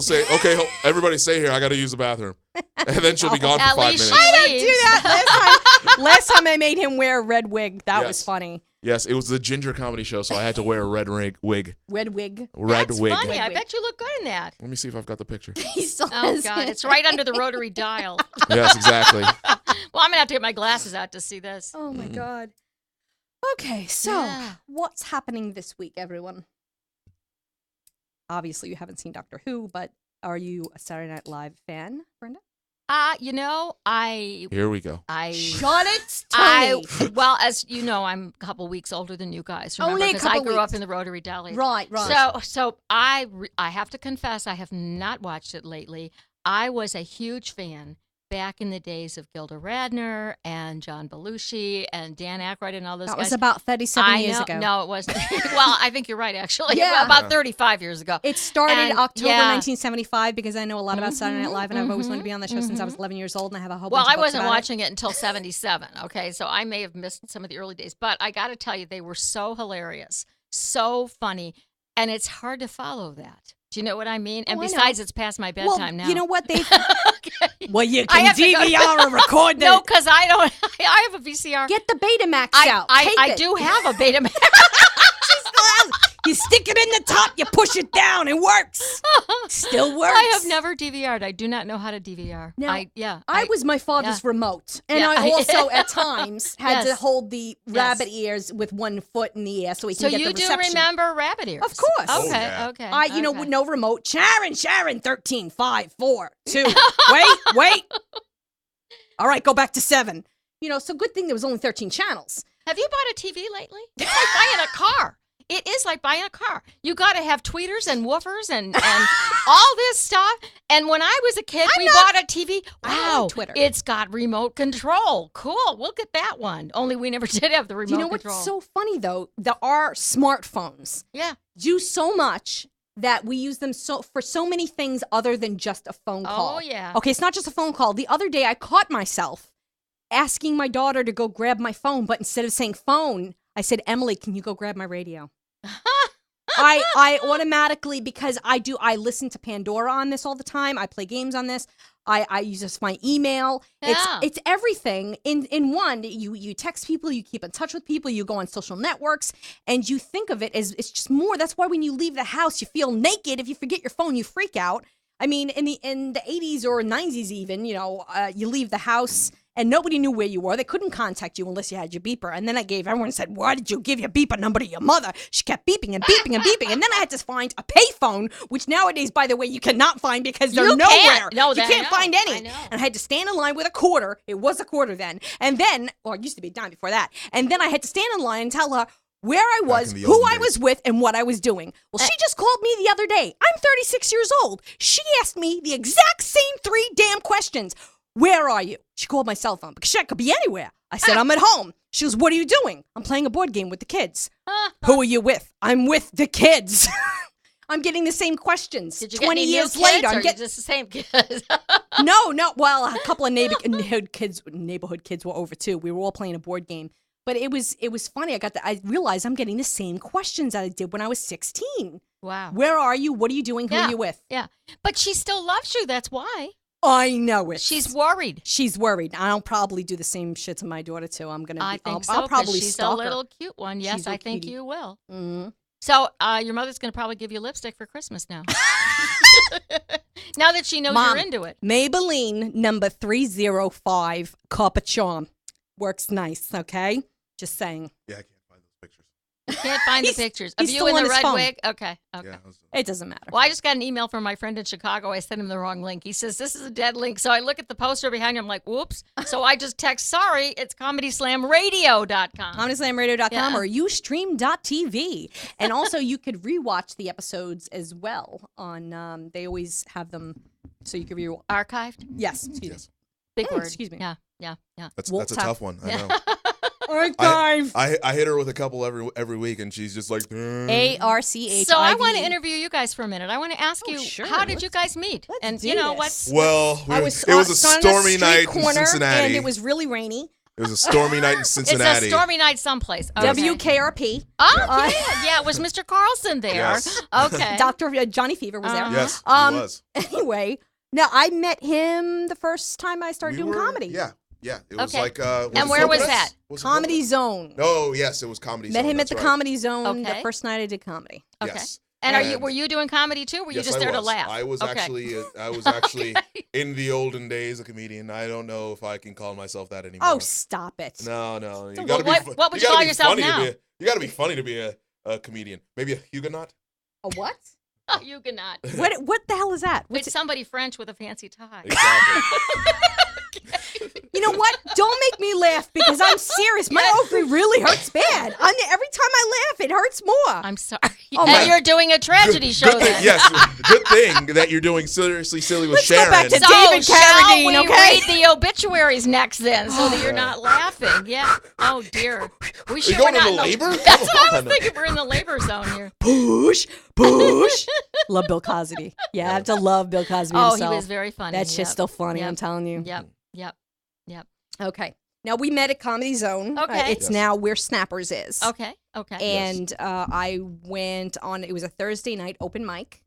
say, "Okay, everybody stay here. I got to use the bathroom," and then she'll be gone At for 5 least minutes. she I don't do that. Last time I made him wear a red wig. That was Yes. funny. Yes, it was the Ginger comedy show, so I had to wear a red wig. Red wig. Red That's wig. funny. I Wig. bet you look good in that. Let me see if I've got the picture. He still Oh, has God. it. It's right under the rotary dial. Yes, exactly. Well, I'm going to have to get my glasses out to see this. Oh my God. Okay, so Yeah. what's happening this week, everyone? Obviously, you haven't seen Doctor Who, but are you a Saturday Night Live fan, Brenda? You know, I Here we go. Shut it, Tony. well, as you know, I'm a couple weeks older than you guys. Remember, Only a because I couple grew up weeks. in the Rotary Dial age. Right, right. So I have to confess, I have not watched it lately. I was a huge fan back in the days of Gilda Radner and John Belushi and Dan Aykroyd and all those that guys. was about 37 I years know, ago. No, it wasn't. Well, I think you're right, actually. Yeah. Well, about 35 years ago. It started And, October yeah. 1975 because I know a lot about Saturday Night Live, and I've always wanted to be on that show since I was 11 years old, and I have a whole Well, bunch I of books wasn't about watching it until 77, okay? So I may have missed some of the early days. But I got to tell you, they were so hilarious, so funny, and it's hard to follow that. Do you know what I mean? And Oh, I know. besides, it's past my it. bedtime Well, now. you know what? They Okay. Well, you I can have to go- DVR and record No, them. because I don't. I have a VCR. Get the Betamax out. I Take it. do have a Betamax. You stick it in the top, you push it down, it works. Still works. I have never DVR'd. I do not know how to DVR. Now, I I was my father's remote, and Yeah, I also at times had to Yes. hold the Yes. rabbit ears with one foot in the air so he So can get you the do reception. remember rabbit ears? Of course. Oh, Okay. yeah. Okay. With okay. no remote. Sharon, 13, 5, 4, 2. Wait. All right, go back to 7. So good thing there was only 13 channels. Have you bought a TV lately? It's like buying a car. It is like buying a car. You got to have tweeters and woofers and all this stuff. And when I was a kid, we bought a TV. I don't Wow, like Twitter. it's got remote control. Cool. We'll get that one. Only we never did have the remote Do you know control. what's so funny, though? Our smartphones Yeah. do so much that we use them for so many things other than just a phone call. Oh, yeah. Okay, it's not just a phone call. The other day, I caught myself asking my daughter to go grab my phone, but instead of saying phone, I said, Emily, can you go grab my radio? I automatically, because I listen to Pandora on this all the time. I play games on this. I use this for my email. Yeah. It's everything in one. You text people, you keep in touch with people, you go on social networks, and you think of it as it's just more. That's why when you leave the house, you feel naked. If you forget your phone, you freak out. I mean, in the 80s or 90s even, you leave the house and nobody knew where you were. They couldn't contact you unless you had your beeper. And then everyone said, why did you give your beeper number to your mother? She kept beeping and beeping and beeping. And then I had to find a payphone, which nowadays, by the way, you cannot find because they're You nowhere. can't. No, you that- can't I know. find any. I know. And I had to stand in line with a quarter. It was a quarter then. And then, or it used to be a dime before that. And then I had to stand in line and tell her where I was, in the who olden I days. was with, and what I was doing. Well, she just called me the other day. I'm 36 years old. She asked me the exact same 3 damn questions. Where are you? She called my cell phone because she could be anywhere. I said, I'm at home. She goes, what are you doing? I'm playing a board game with the kids. Who are you with? I'm with the kids. I'm getting the same questions. Did you get 20 any years new kids, later, or I'm you getting just the same kids? no. Well, a couple of neighborhood kids were over too. We were all playing a board game. But it was funny. I realized I'm getting the same questions that I did when I was 16. Wow. Where are you? What are you doing? Who are you with? Yeah. But she still loves you. That's why. I know it. She's worried. She's worried. I'll probably do the same shit to my daughter too. I think so. I'll probably she's stalk a her. little cute one. Yes, She's a I think cutie. you will. Mm-hmm. So your mother's going to probably give you lipstick for Christmas now. Now that she knows Mom, you're into it. Maybelline number 305 Copper Charm works nice. Okay, just saying. Yeah, I can't find those pictures. You can't find the pictures of he's you still in on the his red phone. wig. Okay. Yeah, It doesn't matter. Well, I just got an email from my friend in Chicago. I sent him the wrong link. He says, this is a dead link. So I look at the poster behind him. I'm like, whoops. So I just text, sorry, it's ComedySlamRadio.com. ComedySlamRadio.com Yeah. or Ustream.tv. And also, you could rewatch the episodes as well on. They always have them, so you can rewatch. Archived? Yes, excuse Yes. Big word. excuse me. Yeah. That's Wolf a Tap. tough one. I Yeah. know. me. Archive. I hit her with a couple every week, and she's just like, ARCHIV. So I want to interview you guys for a minute. I want to ask Oh, you, sure. how did you guys meet? let's And do you know this. what? Well, I it was was a standing on stormy street night in corner, Cincinnati. and it was really rainy. It was a stormy night in It's Cincinnati. a stormy night someplace. Okay. WKRP. Oh, yeah. It was Mr. Carlson there. Yes. Okay. Dr. Johnny Fever was there. Yes, Um, he was. Anyway, now I met him the first time I started doing comedy. Yeah. It was Okay. like. And where was that? Comedy Zone. Oh, yes, it was Comedy Zone. Met him at that's the right. Comedy Zone the Okay. first night I did comedy. Okay. Yes. And were you doing comedy too? Or were you Yes, just I there to was. laugh? I was Okay. actually in the olden days a comedian. I don't know if I can call myself that anymore. Oh, stop it. No. You Well, gotta be. what would you call yourself funny now? you got to be funny to be a comedian. Maybe a Huguenot. A what? Oh, you cannot. What the hell is that? It's somebody French with a fancy tie. Exactly. You know what? Don't make me laugh because I'm serious. My ovary really hurts bad. Every time I laugh, it hurts more. I'm sorry. Oh, and my- you're doing a tragedy show Good thing, then. yes. Good thing that you're doing Seriously Silly with Let's go Sharon. back to So David shall Carradine, we okay? read the obituaries next then, so that you're not laughing? Yeah. Oh dear. We Are you sure going we're not into labor? That's what I Come was on. thinking. We're in the labor zone here. Push. Love Bill Cosby. Yeah, I have to love Bill Cosby Oh, himself. he was very funny. That shit's Yep. still funny, Yep. I'm telling you. Yep. Okay. Now, we met at Comedy Zone. Okay. It's Yes. now where Snappers is. Okay. And I went on, it was a Thursday night open mic.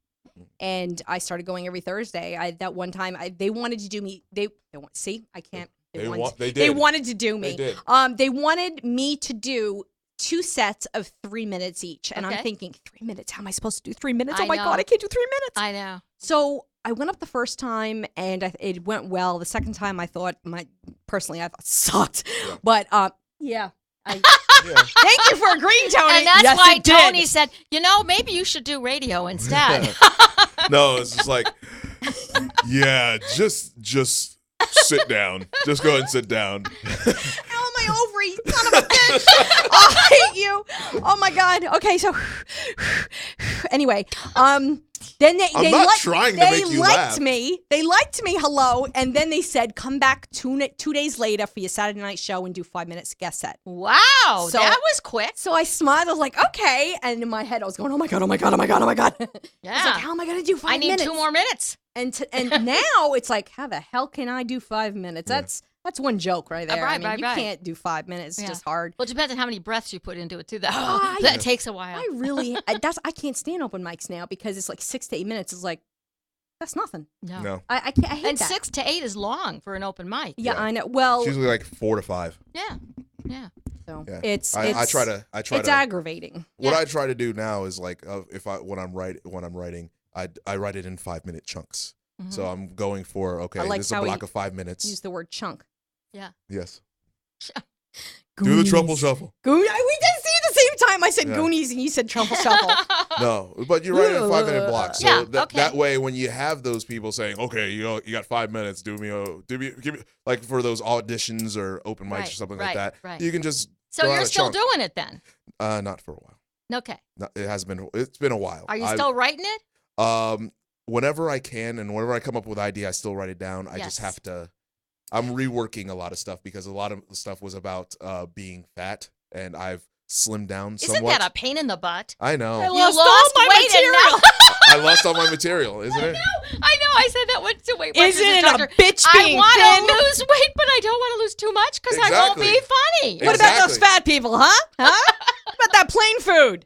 And I started going every Thursday. That one time, they wanted to do me. See, I can't. They They did. wanted to do me. They did. They wanted me to do 2 sets of 3 minutes each. And Okay. I'm thinking, 3 minutes? How am I supposed to do 3 minutes? I Oh my know. God, I can't do 3 minutes. I know. So I went up the first time and it went well. The second time I thought I thought sucked. Yeah. But yeah. Yeah. Thank you for agreeing, Tony. And that's Yes, why it did. Tony said, maybe you should do radio instead. No, it's just like, yeah, just sit down. Just go ahead and sit down. Oh, my ovary, son of a bitch. I hate you. Oh my God. Okay, so anyway, then they I'm not liked, trying to they make you liked laugh. me. They liked me. Hello, and then they said, come back 2 days later for your Saturday night show and do 5 minutes guest set. Wow, So- that was quick. So I smiled. I was like, okay. And in my head, I was going, oh my God, oh my God, oh my God, oh my God. I was Yeah. like, how am I going to do 5 I need minutes? 2 more minutes. And now it's like, how the hell can I do 5 minutes? That's one joke right there. Right, I mean, right, you right. can't do 5 minutes. It's Yeah. just hard. Well, it depends on how many breaths you put into it, too. I- That takes a while. I really, I can't stand open mics now because it's like 6 to 8 minutes. It's like, that's nothing. No. I can't, I hate And that. 6 to 8 is long for an open mic. Yeah, Yeah. I know. Well, It's usually like 4 to 5. Yeah. so Yeah. it's I try to. it's aggravating. What Yeah. I try to do now is like when I'm writing, I write it in 5-minute chunks. Mhm. So I'm going for I like this is a how block he of 5 minutes. Use the word chunk. Yes. Do the truffle shuffle. We didn't see it at the same time. I said Yeah. Goonies and you said truffle shuffle. No, but you're writing in 5-minute blocks. So Yeah, okay. that way, when you have those people saying, "Okay, you got 5 minutes, give me like for those auditions or open mics Right, or something right, like that, right. you can just So throw out you're a still chunk. doing it then? Not for a while. Okay. No, it's been a while. Are you still writing it? Whenever I can and whenever I come up with an idea, I still write it down. I just Yes. have to. I'm reworking a lot of stuff because a lot of the stuff was about being fat, and I've slimmed down Isn't somewhat. that a pain in the butt? I know. I You lost lost all my weight and material. now I lost all my material, isn't it? I know. I said that one to Weight Isn't Watchers it a instructor. bitch I being want thin? to lose weight, but I don't want to lose too much because I won't be funny. What about those fat people, huh? Huh? What about that plain food?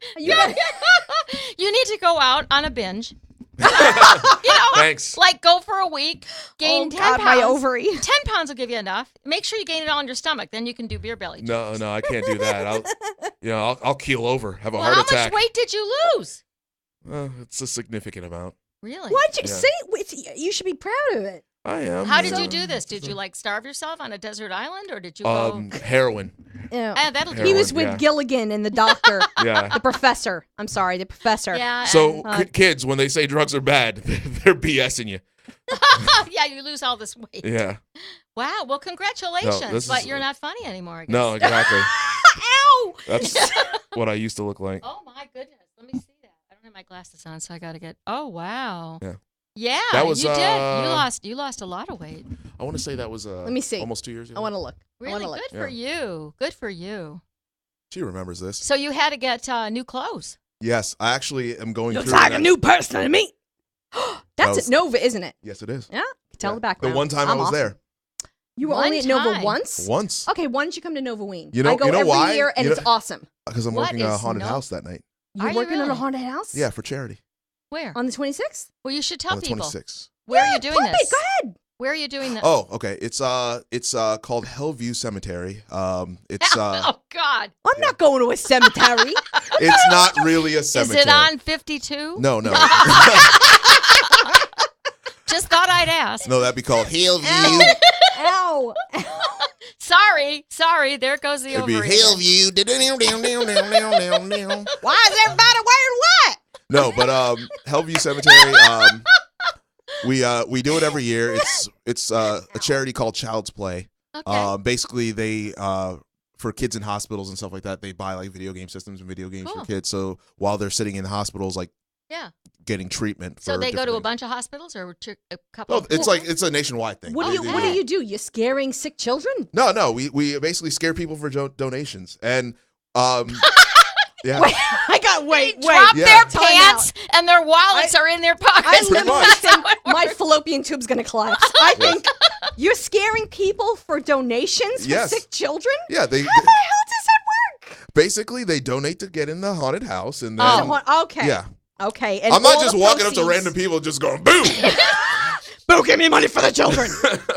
You need to go out on a binge. You know, Thanks. like go for a week, gain 10 God, pounds. my ovary. 10 pounds will give you enough. Make sure you gain it all in your stomach. Then you can do beer belly. No, I can't do that. I'll keel over, have a Well, heart how attack. much weight did you lose? It's a significant amount. Really? Why'd you Yeah. say you should be proud of it? I am. How did you do this? Did you like starve yourself on a desert island, or did you go? Heroin. Yeah. That'll do. He was Heroin, with yeah. Gilligan and the doctor, Yeah. the professor. I'm sorry, the professor. Yeah. So and- kids, when they say drugs are bad, they're BSing you. yeah, you lose all this weight. Yeah. Wow. Well, congratulations. this But is- you're not funny anymore. I guess. No, exactly. Ow! That's what I used to look like. Oh my goodness. Let me see that. I don't have my glasses on, so I got to get. Oh wow. Yeah. Yeah. That was, you did. You lost a lot of weight. I want to say that was Let me see. almost 2 years ago. I want to look. Really look. good for you. Good for you. She remembers this. So you had to get new clothes. Yes, I actually am going Looks through like a that. new person to me. That's was- at Nova, isn't it? Yes, it is. Yeah. Tell Yeah. the background. The one time I'm I was awesome. there. You were One only at Nova time. once? Once. Okay, why don't you come to Nova Ween? You know- I go you know every why? year, and You it's know- awesome. Because I'm What working a is haunted no- house that night. You're Are you working on a really? haunted house? Yeah, for charity. Where? On the 26th? Well, you should tell On the people. 26th. Where are you doing Flip this? it. Go ahead. Where are you doing this? Oh, okay. It's called Hellview Cemetery. It's oh God. I'm not going to a cemetery. it's not really a cemetery. Is it on 52? No. Just thought I'd ask. No, that'd be called Hellview. Ow. Sorry. There goes the It'd be ovary. Hellview. Why is everybody wearing what? No, but Hellview Cemetery. We do it every year. It's a charity called Child's Play. Okay. Basically, they for kids in hospitals and stuff like that, they buy like video game systems and video games Cool. for kids. So while they're sitting in hospitals, like Yeah. getting treatment. So for they go to a different- bunch of hospitals or a couple? Oh, it's a nationwide thing. What do you do? You're scaring sick children? No. We basically scare people for donations and yeah. Wait. Drop Yeah. their Time pants and their wallets are in their I pockets. Pretty literally much. think my fallopian tube's going to collapse. I think you're scaring people for donations for Yes. sick children? Yeah, How the hell does that work? basically they donate to get in the haunted house and then Okay. yeah. Okay. And I'm not all just the walking up to proceeds- random people just going boom. Boo, give me money for the children.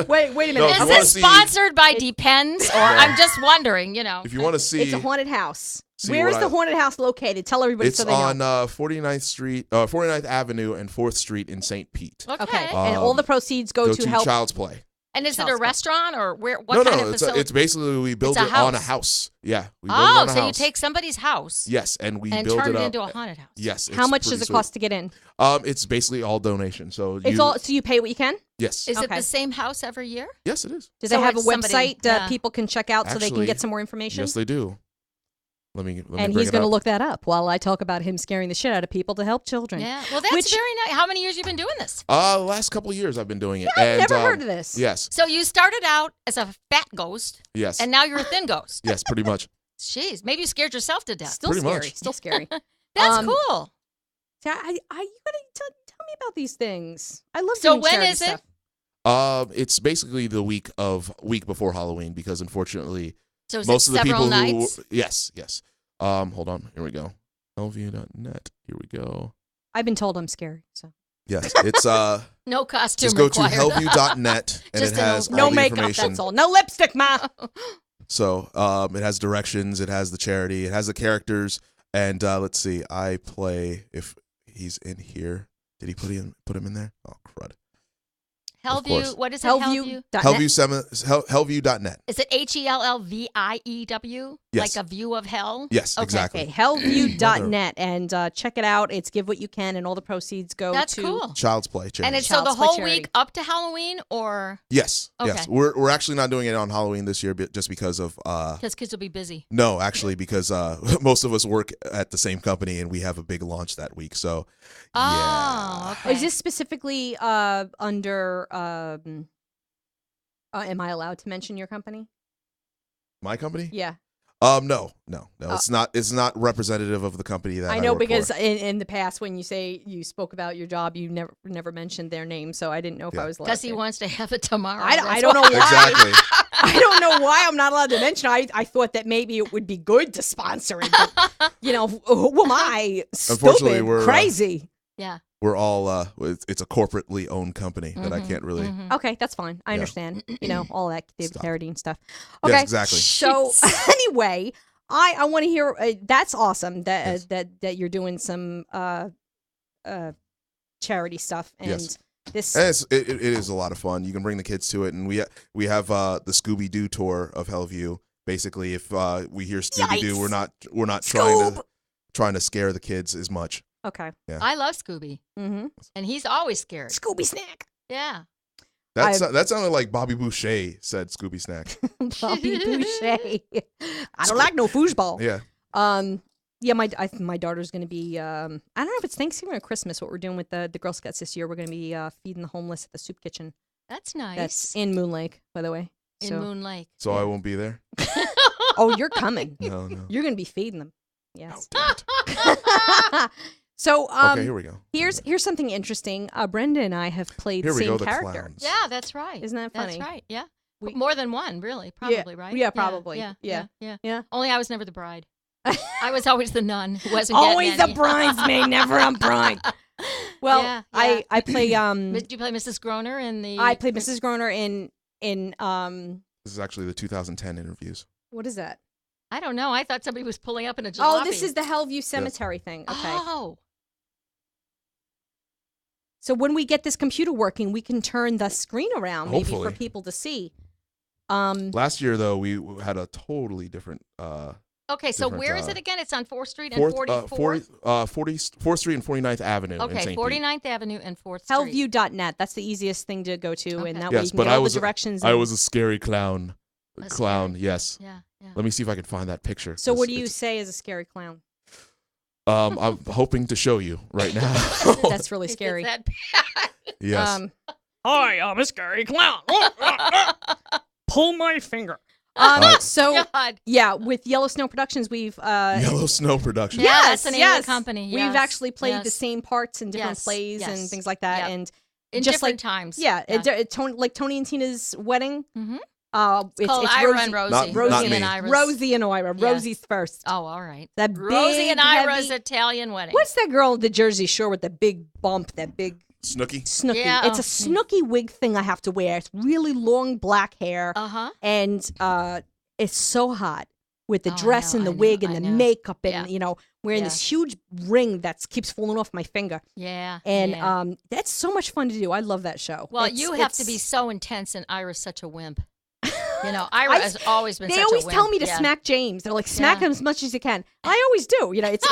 Wait a minute. No, if Is you Okay. wanna this see- sponsored by Depends? Or I'm just wondering, If you want to see It's a haunted house. See Where what is the I- haunted house located? Tell everybody it's so they know. on 49th Street, 49th Avenue and 4th Street in St. Pete. Okay. Okay. And all the proceeds go to help. Child's Play. And is it a Child's Play. restaurant or where? What kind of it's facility? it's basically we build It's it a on a house. house. Yeah, we build it on a so house. you take somebody's house yes, and we and build turn it it up. into a haunted house. Yes. How it's much pretty does it sweet. cost to get in? It's basically all donation. So It's all so you pay what you can? yes, Is it Okay. the same house every year? yes, it is. Do So they have a it's somebody- website yeah. people can check out so they can Actually, get some more information? Yes, they do. Let me and bring he's it going to up. look that up while I talk about him scaring the shit out of people to help children. Yeah. Well, that's Which- very nice. How many years you been doing this? Last couple of years I've been doing it. I've and, never heard of this. Yes, So you started out as a fat ghost, yes, and now you're a thin ghost. yes, pretty much. Jeez, maybe you scared yourself to death. Still Pretty scary. much. Still scary. That's Um, cool. So you gotta tell me about these things. I love So doing when charity is it? stuff. It's basically the week before Halloween because unfortunately So is most it of the several people nights? who yes. Hold on, here we go. Lvu.net. Here we go. I've been told I'm scary. So Yes, it's No costume just go required. to hellview.net and Just it has an no all the makeup. information. That's all. No lipstick, ma. So it has directions, it has the charity, it has the characters, and let's see. I play if he's in here. Did he put him in there? Oh crud. course. Hellview. What is it? Hellview. Hellview.net. Is it HELLVIEW? Yes. Like a view of hell? Yes, Okay. exactly. Okay, hellview.net and check it out. It's give what you can, and all the proceeds go That's to. cool. Child's Play charity. And it's so the Child's Play whole charity. week up to Halloween, or yes, Okay. yes. We're actually not doing it on Halloween this year, just because of because kids will be busy. no, actually because most of us work at the same company and we have a big launch that week. So Oh, yeah. okay. Is this specifically under? Am I allowed to mention your company? My company? Yeah. No. It's not. It's not representative of the company that I know work because for. in the past when you spoke about your job, you never mentioned their name, so I didn't know if I was allowed. Because he wants to have it tomorrow. I don't know why. Exactly. I don't know why I'm not allowed to mention. I thought that maybe it would be good to sponsor it. But, who am I? Unfortunately, Stupid, we're crazy. Yeah. We're all. It's a corporately owned company that I can't really. Okay, that's fine. I understand. All that David Stop. Carradine stuff. Yes, Okay, exactly. So anyway, I want to hear. That's awesome that that you're doing some charity stuff and Yes. this. And it is a lot of fun. You can bring the kids to it, and we have the Scooby Doo tour of Hellview. Basically, if we hear Scooby Doo, Yikes. we're not Scoob. trying to scare the kids as much. Okay. Yeah. I love Scooby. Mm-hmm. And he's always scared. Scooby snack. Yeah. That sounded like Bobby Boucher said Scooby Snack. Bobby Boucher. I don't like no foosball. Yeah. Yeah, my daughter's going to be, I don't know if it's Thanksgiving or Christmas, what we're doing with the Girl Scouts this year. We're going to be feeding the homeless at the soup kitchen. That's nice. That's in Moon Lake, by the way. in Moon Lake. So I won't be there? Oh, you're coming. No. You're going to be feeding them. Yes. Oh, damn it. So, Okay, here we go. here's something interesting. Brenda and I have played Here the we same go, the character. clowns. Yeah, that's right. Isn't that funny? That's right. Yeah. We- More than one, really. Probably, right? Yeah, probably. Yeah. Yeah. Yeah. Only I was never the bride. I was always the nun who wasn't Always getting the any. bridesmaid, never a bride. Well, Yeah, I play Did you play Mrs. Groner in the? I played Mrs. Groner in This is actually the 2010 interviews. what is that? I don't know. I thought somebody was pulling up in a jalopy. Oh, this is the Hellview Cemetery thing. Okay. Oh. So when we get this computer working, we can turn the screen around maybe for Hopefully. people to see. Last year, though, we had a totally different. Okay, so different, where is it again? It's on 4th Street and 44th? 4th Street and 49th Avenue in Okay, St. Pete. 49th Avenue and 4th Street. Hellview.net. That's the easiest thing to go to, Okay. and that way Yes, you can but get I all was the directions. I and- was a scary clown. A Clown, scary- yes. Yeah. Let me see if I can find that picture. So what do you It's- say as a scary clown? I'm hoping to show you right now. That's really It's scary. that bad. Yes. Hi, I'm a scary clown. Pull my finger. So God. yeah, with Yellow Snow Productions, we've Yellow Snow Productions. Yeah, that's the name of the company. We've Yes, actually played the yes. same parts in different Yes, plays and yes. things like that, Yep. and In just different like times. yeah, like Tony and Tina's wedding. Mhm. It's Called it's Ira Rosie, and Rosie. Not Rosie me. and Iris. Rosie and Ira. Yeah. Rosie's first. Oh, all right. That Rosie big, and Ira's heavy- Italian wedding. What's that girl in the Jersey Shore with the big bump? That big Snooki. snooky. Yeah, It's a oh, snooky wig thing I have to wear. It's really long black hair, Uh-huh. and it's so hot with the Oh, I dress know, and the I know, wig and I the know. makeup and Yeah. wearing Yeah. this huge ring that keeps falling off my finger. Yeah. And yeah. that's so much fun to do. I love that show. Well, It's- you have to be it's- so intense, and Ira's such a wimp. You know, Ira has always been They such always a wimp. tell me to Yeah. smack James. They're like, smack Yeah. him as much as you can. I always do. You know, it's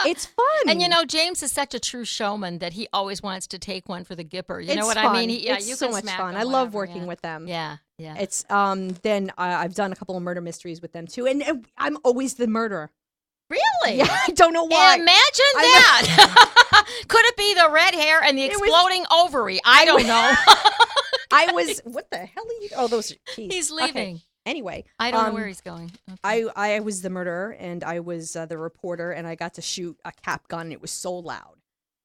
it's fun. And you know, James is such a true showman that he always wants to take one for the Gipper. You know It's what fun. I mean? Yeah, it's you so can much smack fun. him I love whenever, working yeah. with them. Yeah, yeah. It's then I've done a couple of murder mysteries with them too, and I'm always the murderer. Really? Yeah, I don't know why. Imagine I that. Could it be the red hair and the It was- exploding ovary? I don't know. I was what the hell are you? Oh, those are keys. He's Okay. leaving. Anyway, I don't know where he's going. Okay. I was the murderer and I was the reporter, and I got to shoot a cap gun. And it was so loud.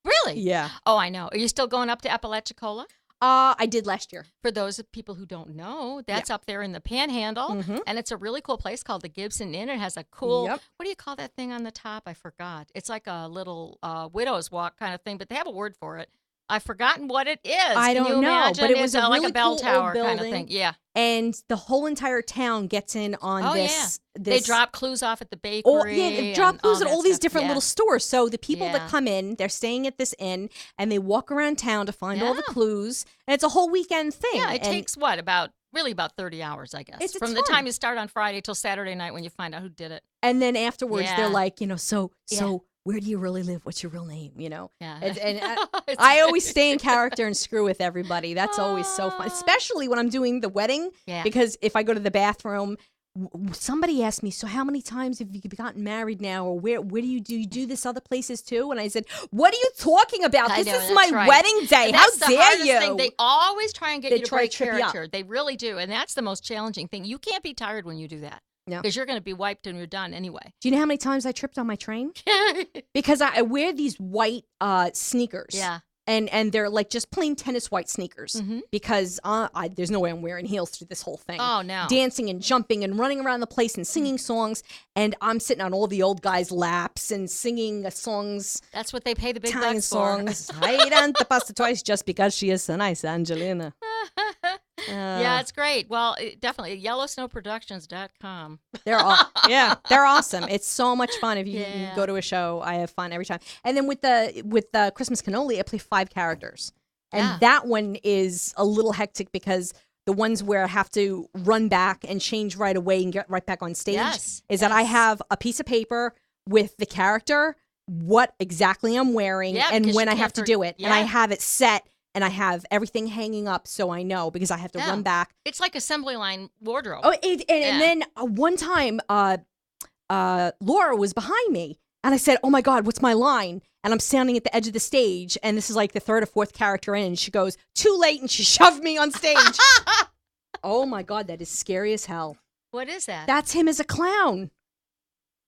Really? Yeah. Oh, I know. Are you still going up to Apalachicola? I did last year. For those of people who don't know, that's up there in the Panhandle, Mhm. and it's a really cool place called the Gibson Inn. It has a cool, Yep. what do you call that thing on the top? I forgot. It's like a little widow's walk kind of thing, but they have a word for it. I've forgotten what it is. I Can don't you know, imagine? but it It's was a like really a bell cool old tower kind of building. thing. Yeah. And the whole entire town gets in on Oh, this. They This, drop clues off at the bakery. Oh, yeah, they drop and clues at that all these stuff. different Yeah. little stores. So the people Yeah. that come in, they're staying at this inn, and they walk around town to find all the Yeah. clues. And it's a whole weekend thing. Yeah, it and takes what about 30 hours, I guess, It's from the fun. time you start on Friday till Saturday night when you find out who did it. And then afterwards, Yeah. they're like, so Yeah. where do you really live? What's your real name? Yeah, And It's I very- always stay in character and screw with everybody. That's always so fun, especially when I'm doing the wedding. Yeah. Because if I go to the bathroom, somebody asked me, so how many times have you gotten married now? Or where do you do this other places too? And I said, what are you talking about? I This know, is that's my right. wedding day. And How that's the dare hardest you? thing. They always try and get They you to try to break trip you up. character. They really do, and that's the most challenging thing. You can't be tired when you do that. No. Because you're going to be wiped and you're done anyway. Do you know how many times I tripped on my train? Because I wear these white sneakers. Yeah. And they're like just plain tennis white sneakers. Mm-hmm. Because there's no way I'm wearing heels through this whole thing. Oh, no. Dancing and jumping and running around the place and singing songs. And I'm sitting on all the old guys' laps and singing songs. That's what they pay the big Italian bucks songs. I done the pasta twice just because she is so nice, Angelina. Yeah, it's great. Well, definitely YellowSnowProductions.com. They're awesome. It's so much fun if you go to a show. I have fun every time. And then with the Christmas cannoli, I play 5 characters, and that one is a little hectic because the ones where I have to run back and change right away and get right back on stage is that I have a piece of paper with the character, what exactly I'm wearing, and when I have to do it, and I have it set. And I have everything hanging up so I know because I have to run back. It's like assembly line wardrobe. Oh, and then one time, Laura was behind me, and I said, "Oh my God, what's my line?" And I'm standing at the edge of the stage, and this is like the 3rd or 4th character in. And she goes, "Too late," and she shoved me on stage. Oh my God, that is scary as hell. What is that? That's him as a clown.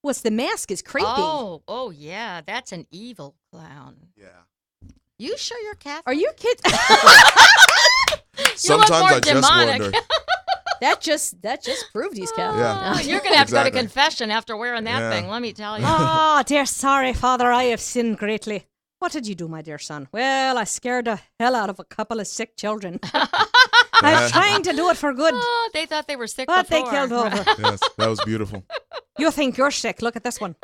What's the mask is creepy. Oh yeah, that's an evil clown. Yeah. You sure you're Catholic? Are you kidding? Sometimes more I just demonic. wonder. That just proved he's Catholic. Yeah. You're going to have to go to Exactly. confession after wearing that thing, let me tell you. Oh, dear, sorry, Father, I have sinned greatly. What did you do, my dear son? Well, I scared the hell out of a couple of sick children. I'm trying to do it for good. Oh, they thought they were sick But before. they killed over. Yes, that was beautiful. You think you're sick? Look at this one.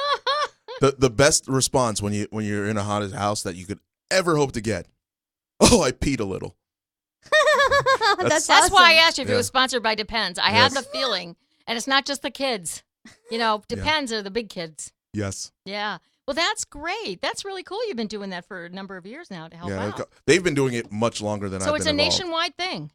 The best response when you're in a haunted house that you could ever hope to get. Oh, I peed a little. That's That's awesome. why I asked you if it Yeah. was sponsored by Depends. I have the feeling, and it's not just the kids. Depends are the big kids. Yes. Yeah. Well, that's great. That's really cool. You've been doing that for a number of years now to help out. They've been doing it much longer than I've So been it's a involved. nationwide thing.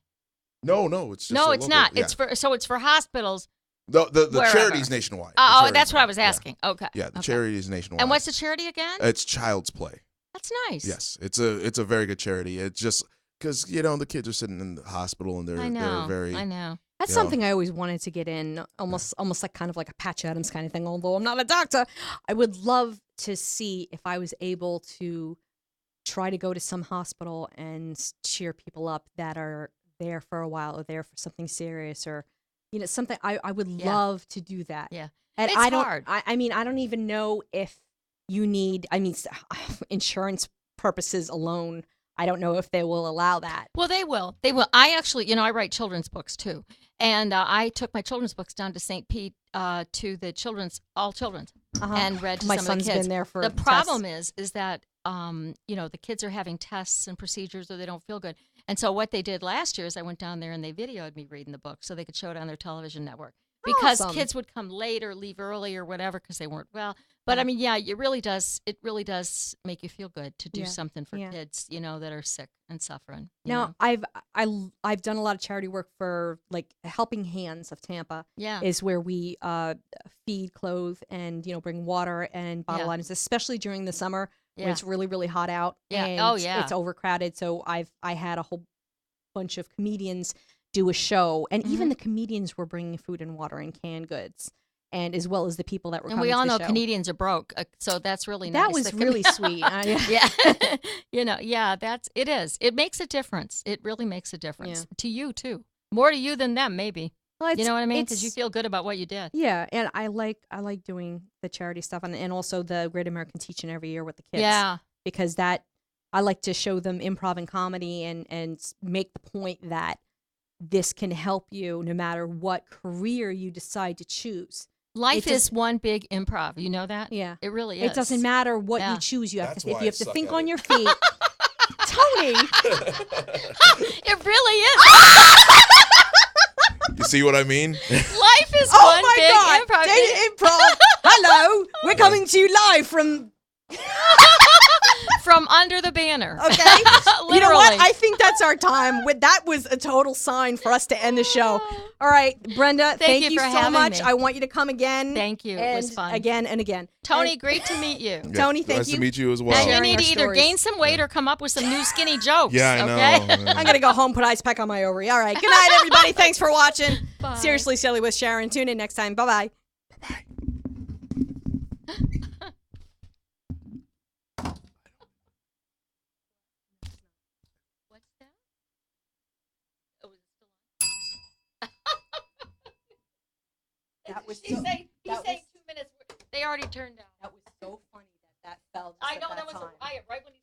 No, it's just No, a it's local- not. yeah. It's for hospitals. the wherever. charity's nationwide. The Oh, charity's that's what I was nationwide. asking. Okay. Yeah, the Okay. charity is nationwide. And what's the charity again? It's Child's Play. That's nice. Yes, it's a very good charity. It's just because the kids are sitting in the hospital and they're I very. know. That's Yeah. something I always wanted to get in, almost like kind of like a Patch Adams kind of thing. Although I'm not a doctor, I would love to see if I was able to try to go to some hospital and cheer people up that are there for a while or there for something serious or something. I would love to do that. Yeah. And It's I don't. hard. I mean, I don't even know if you need. I mean, insurance purposes alone. I don't know if they will allow that. Well, they will. They will. I actually, I write children's books too, and I took my children's books down to St. Pete to the all children's, and read to My some son's of the kids. been there for the tests. problem is that the kids are having tests and procedures or they don't feel good, and so what they did last year is I went down there and they videoed me reading the book so they could show it on their television network. Because Awesome. kids would come late or leave early or whatever because they weren't well. But I mean, yeah, it really does make you feel good to do something for kids, that are sick and suffering. you Now, know. I've done a lot of charity work for like Helping Hands of Tampa. Yeah. Is where we feed, clothe, and bring water and bottle items, especially during the summer when it's really really hot out. Yeah. And Oh, yeah. It's overcrowded. So I had a whole bunch of comedians do a show, and even the comedians were bringing food and water and canned goods, and as well as the people that were And coming we all to the know show. Canadians are broke, so that's really nice. That was really sweet. Yeah. It is. It makes a difference. It really makes a difference to you too. More to you than them, maybe. Well, You know what I mean? Because you it's- feel good about what you did. Yeah, and I like doing the charity stuff and also the Great American Teach-In every year with the kids. Yeah. Because I like to show them improv and comedy and make the point that this can help you no matter what career you decide to choose. Life It is just- one big improv. You know that? Yeah. It really is. It doesn't matter what Yeah. you choose. You have That's to if why you I have to suck think at on it. your feet. Tony, It really is. You see what I mean? Life is oh one my big God, improv. Daily improv. Hello, we're coming to you live from from under the banner. Okay. Literally. You know what? I think that's our time. That was a total sign for us to end the show. All right, Brenda, thank you for so having much. me. I want you to come again. Thank you. It was fun. Again and again. Tony, And- great to meet you. Yeah, Tony, thank nice you. to meet you as well. And you Sharing need our to either stories. gain some weight or come up with some new skinny jokes. Yeah, I okay? know. I'm going to go home, put ice pack on my ovary. All right. Good night, everybody. Thanks for watching. Bye. Seriously Silly with Sharon. Tune in next time. Bye-bye. Bye. What's that? Oh, is it still on? That was He's so- saying that 2 minutes. They already turned down. That was so funny that fell. I know that was right when he